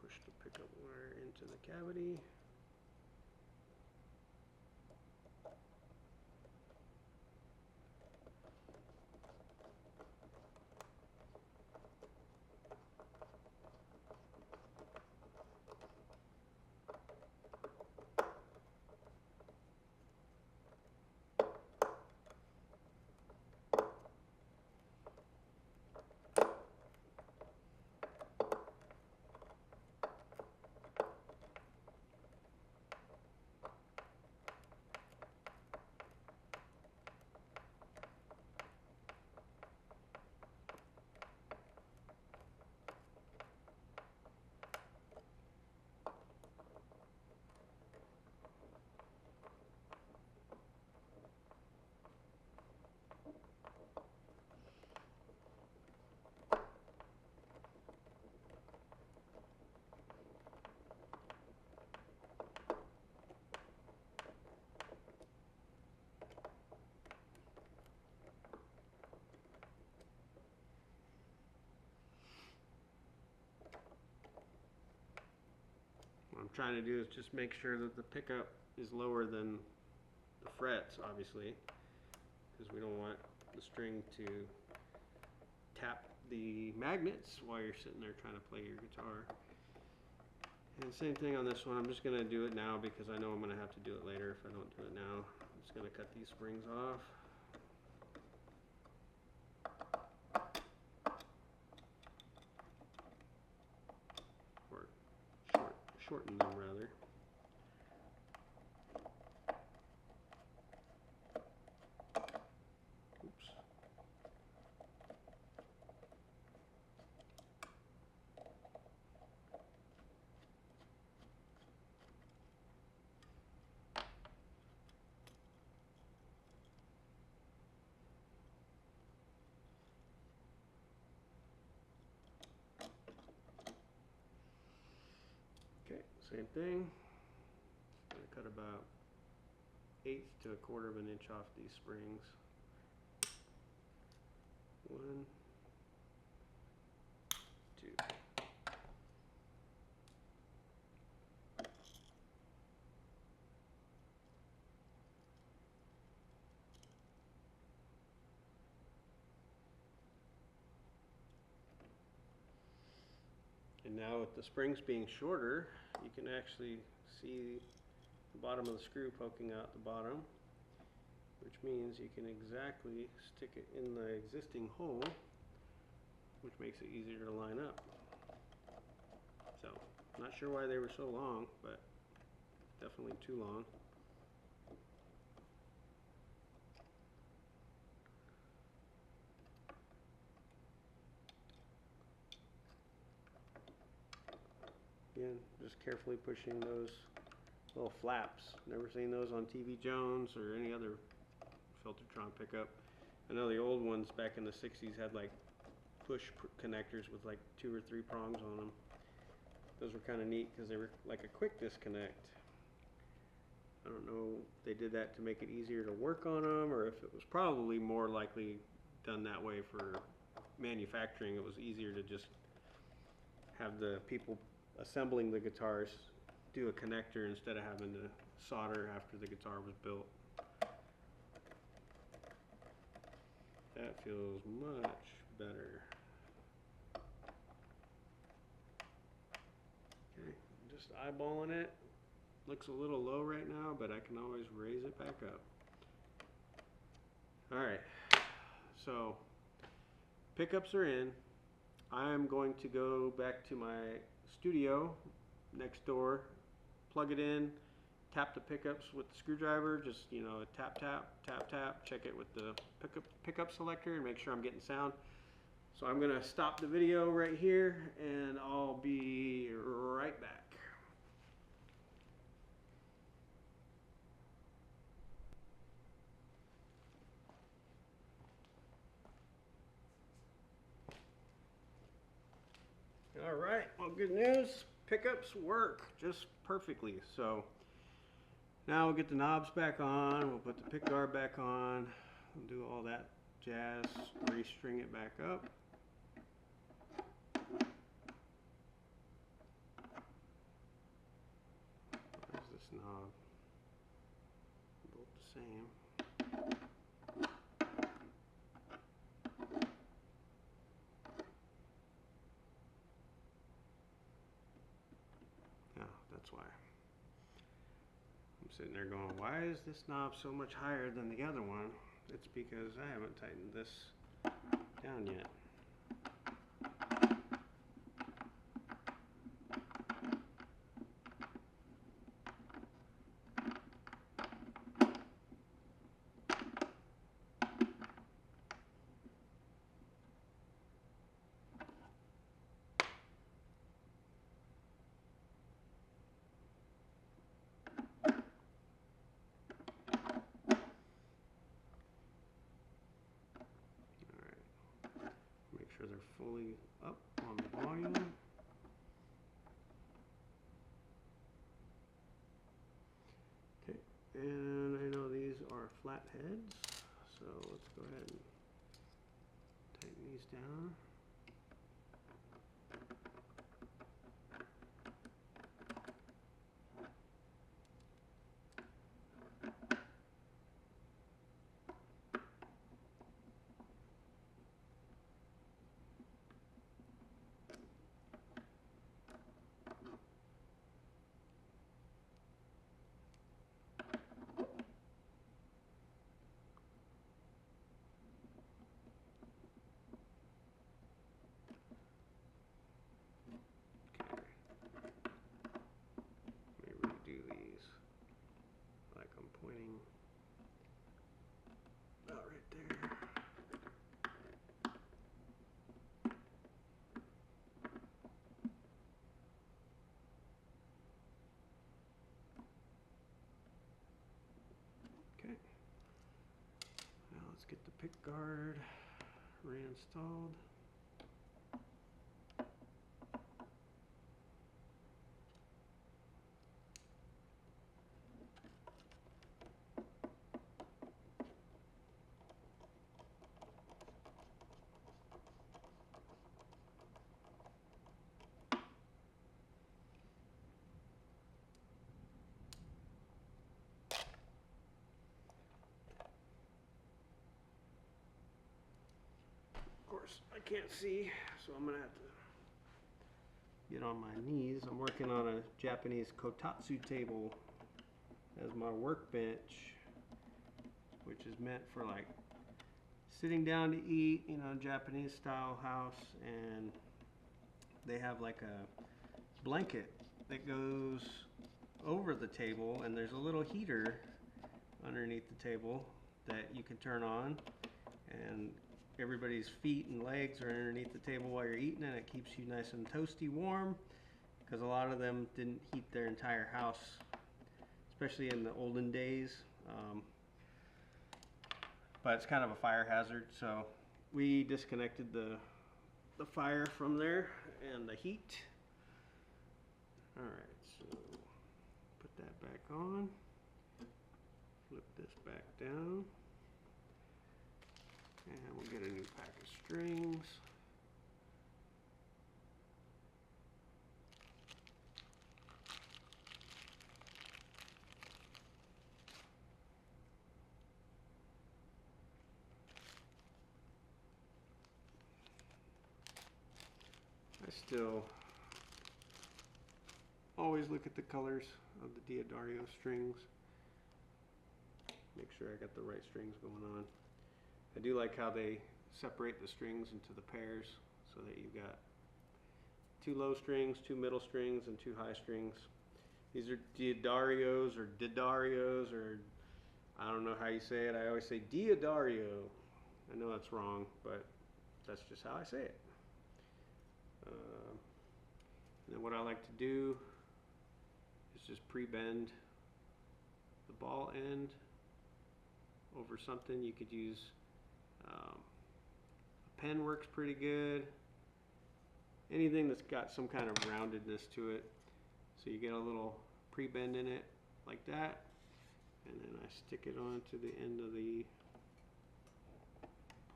Push the pickup wire into the cavity. What I'm trying to do is just make sure that the pickup is lower than the frets, obviously, because we don't want the string to tap the magnets while you're sitting there trying to play your guitar. And same thing on this one. I'm just going to do it now because I know I'm going to have to do it later if I don't do it now. I'm just going to cut these springs off. Shorten them rather. Oops. Okay, same thing. I'm going to cut about 1/8 to 1/4 of an inch off these springs. 1, 2. And now with the springs being shorter, you can actually see the bottom of the screw poking out the bottom, which means you can exactly stick it in the existing hole, which makes it easier to line up. So, not sure why they were so long, but definitely too long. Again, just carefully pushing those little flaps. Never seen those on TV Jones or any other Filtertron pickup. I know the old ones back in the 60s had like push connectors with like 2 or 3 prongs on them. Those were kind of neat because they were like a quick disconnect. I don't know if they did that to make it easier to work on them, or if it was probably more likely done that way for manufacturing. It was easier to just have the people assembling the guitars do a connector instead of having to solder after the guitar was built. That feels much better. Okay, just eyeballing it. Looks a little low right now, but I can always raise it back up. Alright, so pickups are in. I'm going to go back to my studio next door, plug it in, tap the pickups with the screwdriver, just, you know, tap, tap, tap, tap, check it with the pickup selector and make sure I'm getting sound. So I'm going to stop the video right here and I'll be right back. All right, well, good news. Pickups work just perfectly. So now we'll get the knobs back on. We'll put the pick guard back on. We'll do all that jazz, restring it back up. Where's this knob? Both the same. That's why. I'm sitting there going, why is this knob so much higher than the other one? It's because I haven't tightened this down yet. Make sure they're fully up on the volume. Okay, and I know these are flat heads, so let's go ahead and tighten these down. About right there. Okay. Now let's get the pick guard reinstalled. I can't see, so I'm gonna have to get on my knees. I'm working on a Japanese kotatsu table as my workbench, which is meant for like sitting down to eat, you know, Japanese style house. And they have like a blanket that goes over the table, and there's a little heater underneath the table that you can turn on, and everybody's feet and legs are underneath the table while you're eating, and it keeps you nice and toasty warm, because a lot of them didn't heat their entire house, especially in the olden days. But it's kind of a fire hazard, so we disconnected the the fire from there and the heat. All right, so put that back on, flip this back down, and we'll get a new pack of strings. I still always look at the colors of the Diodario strings. Make sure I got the right strings going on. I do like how they separate the strings into the pairs so that you've got 2 low strings, 2 middle strings, and 2 high strings. These are Diodarios or Didarios, or I don't know how you say it. I always say Diodario. I know that's wrong, but that's just how I say it. And then what I like to do is just pre-bend the ball end over something. You could use a pen, works pretty good. Anything that's got some kind of roundedness to it. So you get a little pre-bend in it like that, and then I stick it onto the end of the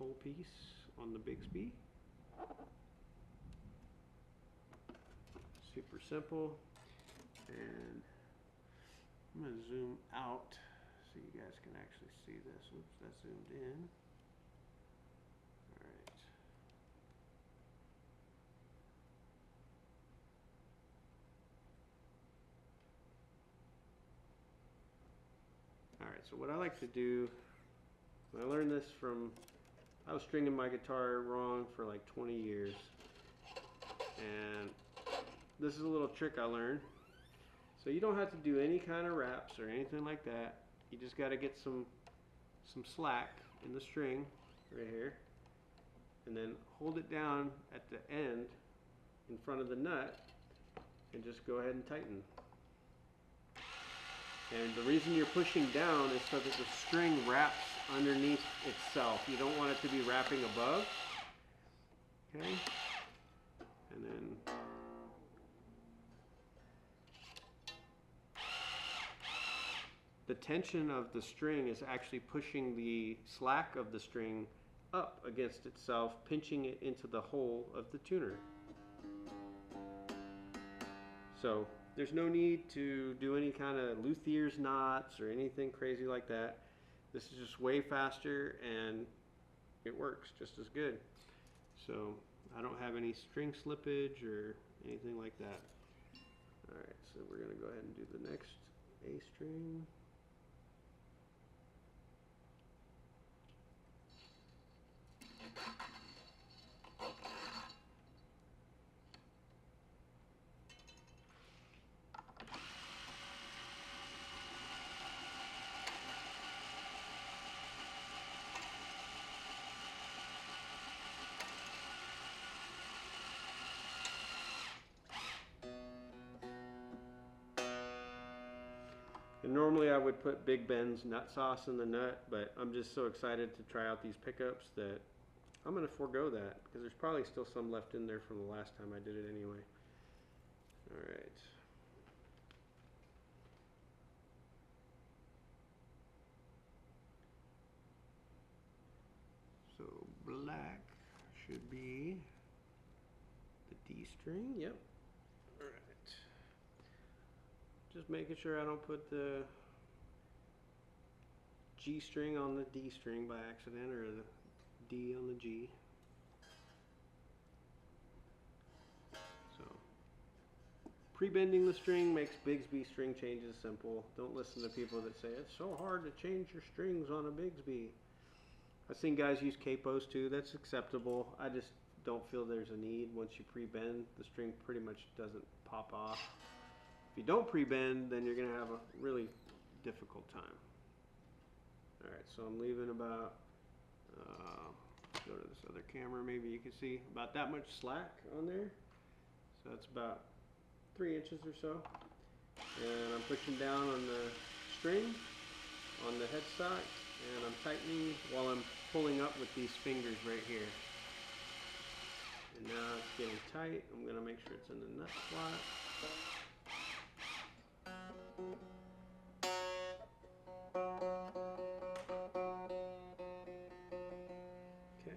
pole piece on the Bigsby. Super simple. And I'm going to zoom out so you guys can actually see this. Oops, that zoomed in. Alright. Alright, so what I like to do, I learned this from, I was stringing my guitar wrong for like 20 years. And this is a little trick I learned. So you don't have to do any kind of wraps or anything like that. You just got to get some slack in the string right here, and then hold it down at the end in front of the nut and just go ahead and tighten. And the reason you're pushing down is so that the string wraps underneath itself. You don't want it to be wrapping above. Okay? And then the tension of the string is actually pushing the slack of the string up against itself, pinching it into the hole of the tuner. So there's no need to do any kind of luthier's knots or anything crazy like that. This is just way faster and it works just as good. So I don't have any string slippage or anything like that. Alright, so we're going to go ahead and do the next A string. And normally I would put Big Ben's nut sauce in the nut, but I'm just so excited to try out these pickups that I'm going to forego that, because there's probably still some left in there from the last time I did it anyway. Alright. So black should be the D string, yep. Alright. Just making sure I don't put the G string on the D string by accident, or the D on the G. So, pre-bending the string makes Bigsby string changes simple. Don't listen to people that say it's so hard to change your strings on a Bigsby. I've seen guys use capos too. That's acceptable. I just don't feel there's a need. Once you pre-bend, the string pretty much doesn't pop off. If you don't pre-bend, then you're going to have a really difficult time. Alright, so I'm leaving about, go to this other camera, maybe you can see about that much slack on there. So that's about 3 inches or so. And I'm pushing down on the string, on the headstock, and I'm tightening while I'm pulling up with these fingers right here. And And now it's getting tight. I'm going to make sure it's in the nut slot. Okay.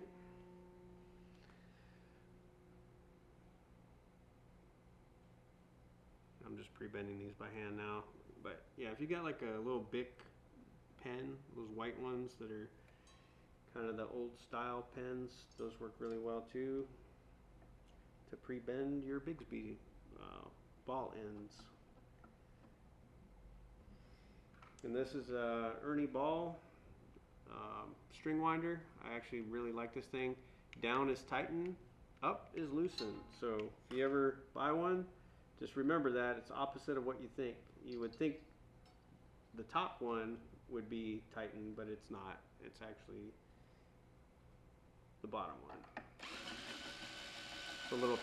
I'm just pre-bending these by hand now. But yeah, if you got like a little Bic pen, those white ones that are kind of the old style pens, those work really well too to pre-bend your Bigsby ball ends. And this is a Ernie Ball string winder. I actually really like this thing. Down is tighten, up is loosen. So if you ever buy one, just remember that it's opposite of what you think. You would think the top one would be tightened, but it's not. It's actually the bottom one. It's a little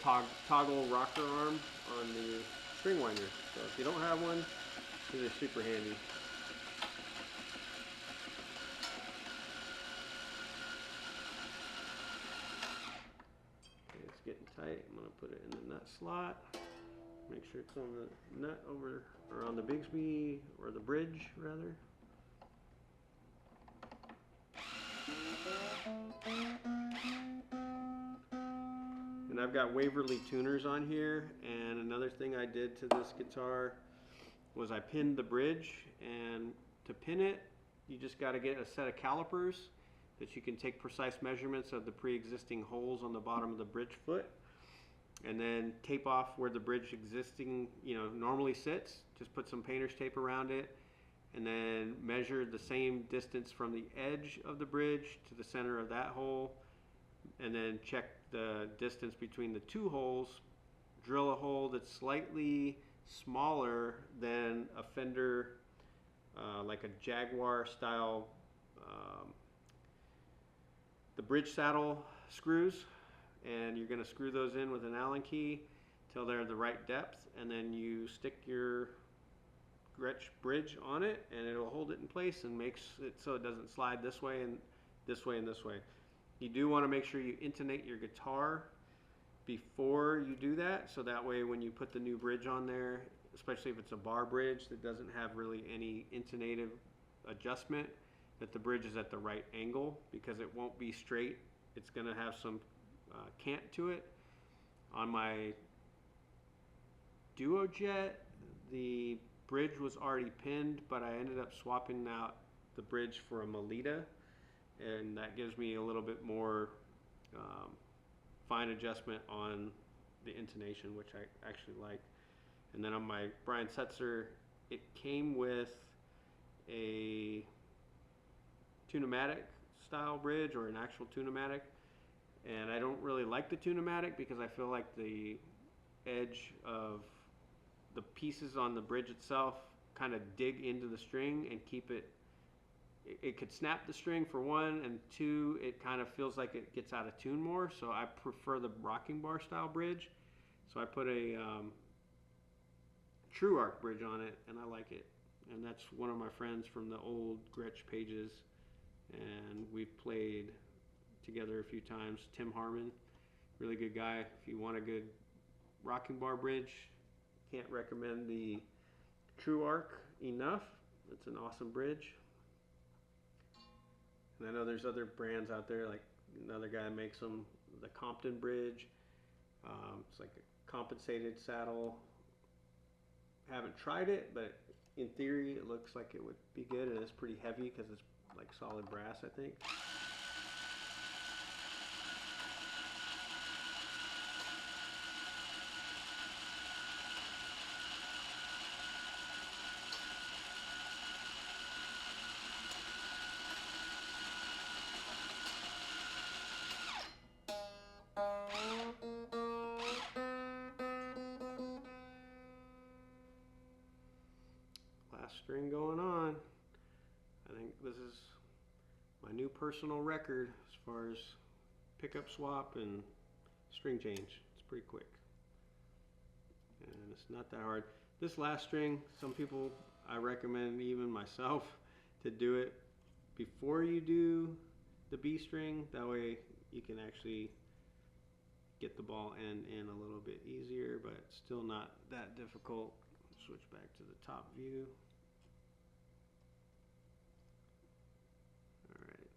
toggle rocker arm on the string winder. So if you don't have one, these are super handy. Okay, it's getting tight. I'm going to put it in the nut slot. Make sure it's on the nut over, or on the Bigsby, or the bridge rather. And I've got Waverly tuners on here, and another thing I did to this guitar was I pinned the bridge, and to pin it, you just got to get a set of calipers that you can take precise measurements of the pre-existing holes on the bottom of the bridge foot, and then tape off where the bridge existing, normally sits. Just put some painter's tape around it, and then measure the same distance from the edge of the bridge to the center of that hole, and then check the distance between the two holes. Drill a hole that's slightly smaller than a Fender, like a Jaguar style, the bridge saddle screws, and you're going to screw those in with an Allen key till they're the right depth, and then you stick your Gretsch bridge on it, and it'll hold it in place and makes it so it doesn't slide this way and this way and this way. You do want to make sure you intonate your guitar before you do that, so that way when you put the new bridge on there, especially if it's a bar bridge that doesn't have really any intonative adjustment, that the bridge is at the right angle, because it won't be straight. It's going to have some cant to it. On my Duo Jet, the bridge was already pinned, but I ended up swapping out the bridge for a Melita, and that gives me a little bit more fine adjustment on the intonation, which I actually like. And then on my Brian Setzer, it came with a Tune-o-matic style bridge, or an actual Tune-o-matic, and I don't really like the Tune-o-matic because I feel like the edge of the pieces on the bridge itself kind of dig into the string and keep it, it could snap the string for one, and two, it kind of feels like it gets out of tune more. So I prefer the rocking bar style bridge. So I put a True Arc bridge on it, and I like it. And that's one of my friends from the old Gretsch pages, and we've played together a few times. Tim Harmon, really good guy. If you want a good rocking bar bridge, can't recommend the True Arc enough. It's an awesome bridge. And I know there's other brands out there, like another guy makes them, the Compton bridge. It's like a compensated saddle. Haven't tried it, but in theory it looks like it would be good, and it's pretty heavy because it's like solid brass, I think. String going on. I think this is my new personal record as far as pickup swap and string change. It's pretty quick, and it's not that hard. This last string, some people, I recommend, even myself, to do it before you do the B string. That way you can actually get the ball end in a little bit easier, but still not that difficult. Switch back to the top view. All right.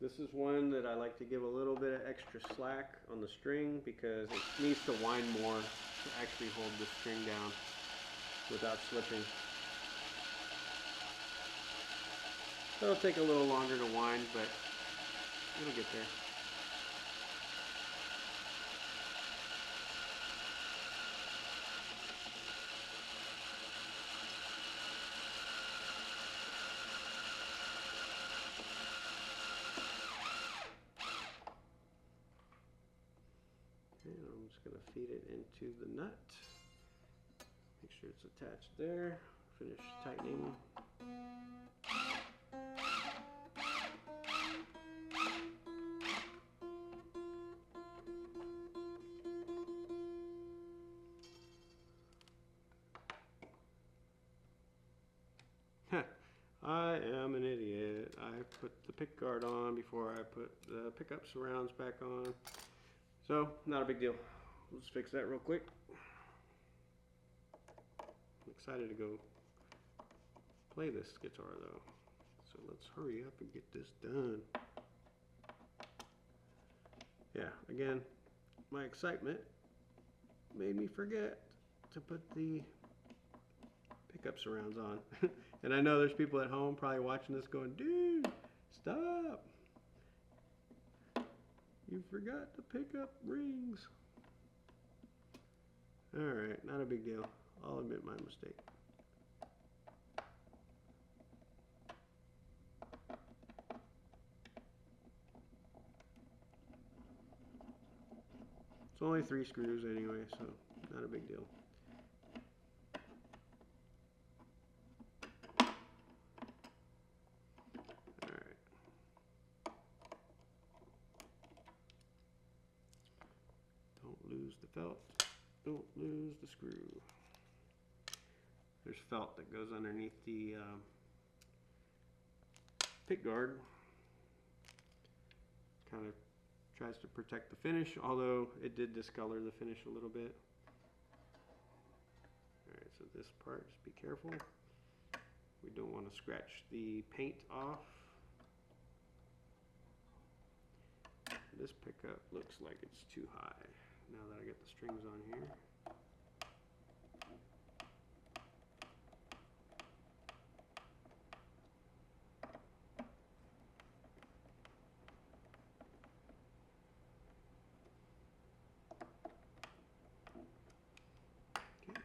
This is one that I like to give a little bit of extra slack on the string because it needs to wind more to actually hold the string down without slipping. It'll take a little longer to wind, but it'll get there. And I'm just going to feed it into the nut. Make sure it's attached there. Finish tightening. I am an idiot. I put the pick guard on before I put the pickup surrounds back on. So, not a big deal. Let's fix that real quick. I'm excited to go play this guitar though. So let's hurry up and get this done. Yeah, again, my excitement made me forget to put the pickup surrounds on. And I know there's people at home probably watching this going, dude, stop. You forgot the pickup rings. Alright, not a big deal. I'll admit my mistake. It's only 3 screws anyway, so not a big deal. Lose the felt, don't lose the screw. There's felt that goes underneath the pick guard. Kind of tries to protect the finish, although it did discolor the finish a little bit. Alright, so this part, just be careful. We don't want to scratch the paint off. This pickup looks like it's too high. Now that I get the strings on here. Okay.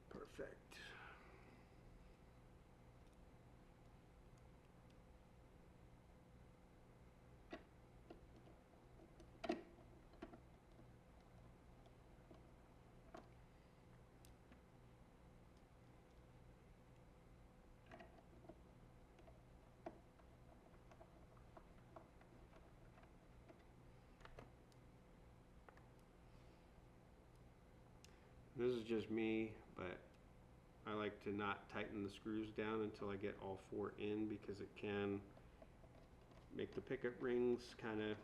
Perfect. This is just me, but I like to not tighten the screws down until I get all 4 in because it can make the pickup rings kind of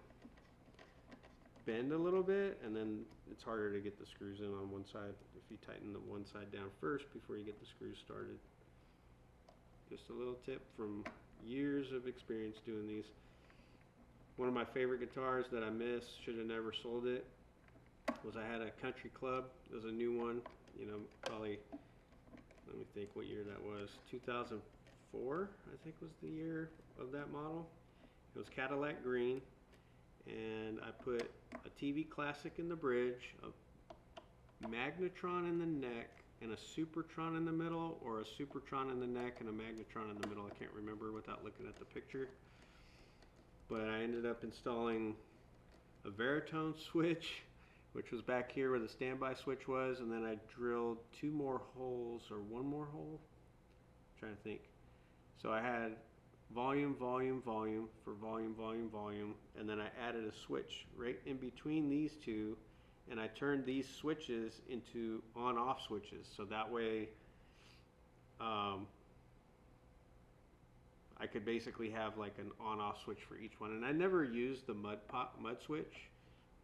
bend a little bit, and then it's harder to get the screws in on one side if you tighten the one side down first before you get the screws started. Just a little tip from years of experience doing these. One of my favorite guitars that I missed, should have never sold it, was I had a country club. It was a new one, you know, probably, let me think what year that was, 2004 I think was the year of that model. It was Cadillac green, and I put a TV Classic in the bridge, a Magnetron in the neck, and a Supertron in the middle, or a Supertron in the neck and a Magnetron in the middle. I can't remember without looking at the picture. But I ended up installing a Veritone switch, which was back here where the standby switch was, and then I drilled 2 more holes, or 1 more hole. I'm trying to think. So I had volume, volume, volume for volume, volume, volume, and then I added a switch right in between these two, and I turned these switches into on-off switches. So that way I could basically have like an on-off switch for each one. And I never used the mud switch,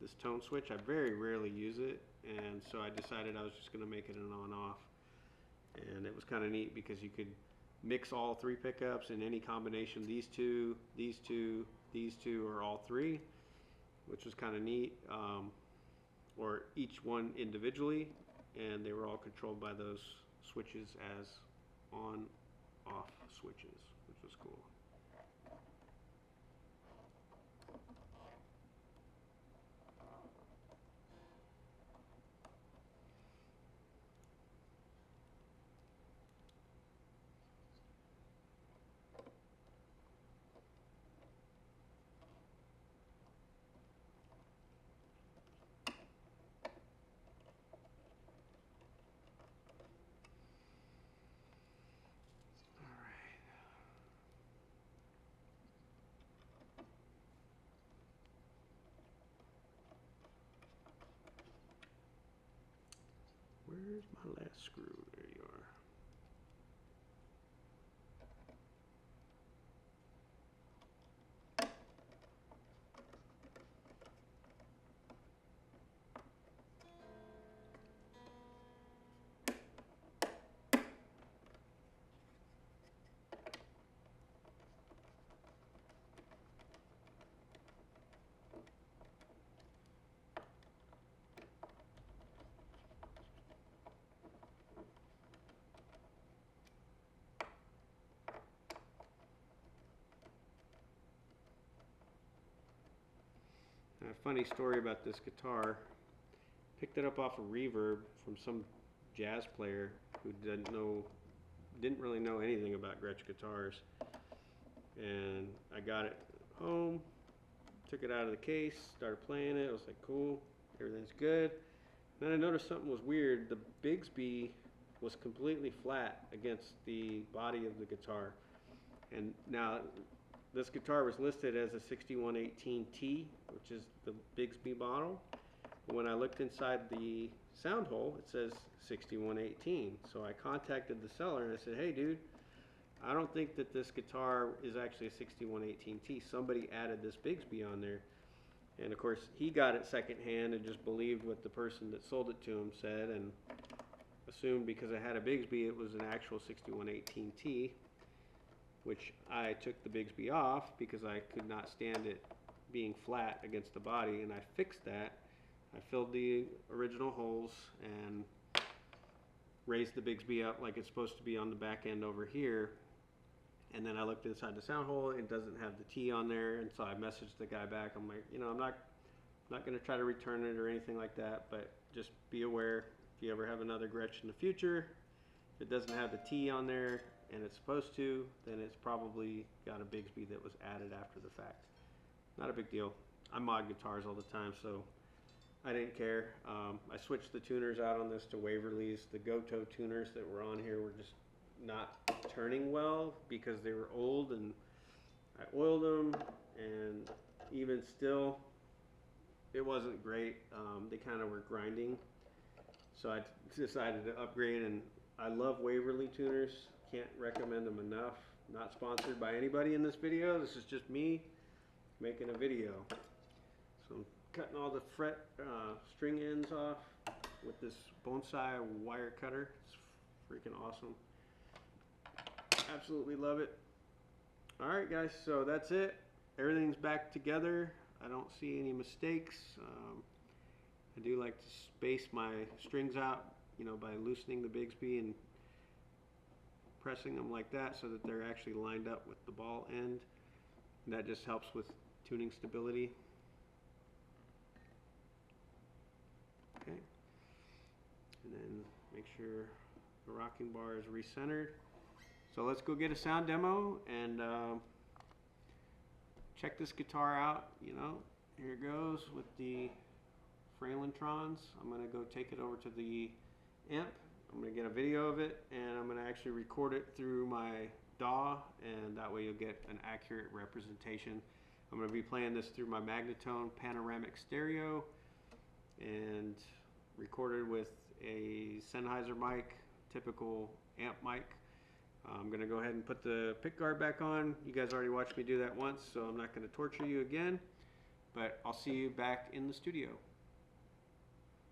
this tone switch. I very rarely use it, and so I decided I was just going to make it an on-off. And it was kind of neat because you could mix all three pickups in any combination. These two, or all three, which was kind of neat. Or each one individually, and they were all controlled by those switches as on-off switches, which was cool. Where's my last screw? There you are. A funny story about this guitar. Picked it up off of Reverb from some jazz player who didn't really know anything about Gretsch guitars. And I got it home, took it out of the case, started playing it. I was like, cool, everything's good. Then I noticed something was weird. The Bigsby was completely flat against the body of the guitar. And now this guitar was listed as a 6118T, which is the Bigsby model. When I looked inside the sound hole, it says 6118. So I contacted the seller and I said, hey dude, I don't think that this guitar is actually a 6118T. Somebody added this Bigsby on there. And of course, he got it secondhand and just believed what the person that sold it to him said and assumed because it had a Bigsby, it was an actual 6118T. Which I took the Bigsby off because I could not stand it being flat against the body, and I fixed that. I filled the original holes and raised the Bigsby up like it's supposed to be on the back end over here. And then I looked inside the sound hole, it doesn't have the T on there, and so I messaged the guy back. I'm like, you know, I'm not going to try to return it or anything like that, but just be aware if you ever have another Gretsch in the future, if it doesn't have the T on there, and it's supposed to, then it's probably got a Bigsby that was added after the fact. Not a big deal. I mod guitars all the time, so I didn't care. I switched the tuners out on this to Waverly's. The Goto tuners that were on here were just not turning well because they were old, and I oiled them, and even still, it wasn't great. They kind of were grinding, so I decided to upgrade, and I love Waverly tuners. Can't recommend them enough. Not sponsored by anybody in this video. This is just me making a video. So I'm cutting all the fret string ends off with this bonsai wire cutter. It's freaking awesome. Absolutely love it. Alright guys, so that's it. Everything's back together. I don't see any mistakes. I do like to space my strings out, you know, by loosening the Bigsby and pressing them like that so that they're actually lined up with the ball end. And that just helps with tuning stability. Okay. And then make sure the rocking bar is recentered. So let's go get a sound demo and check this guitar out. You know, here it goes with the Fralin Trons. I'm going to go take it over to the amp. I'm going to get a video of it, and I'm going to actually record it through my DAW, and that way you'll get an accurate representation. I'm going to be playing this through my Magnetone panoramic stereo, and recorded with a Sennheiser mic, typical amp mic. I'm going to go ahead and put the pick guard back on. You guys already watched me do that once, so I'm not going to torture you again, but I'll see you back in the studio.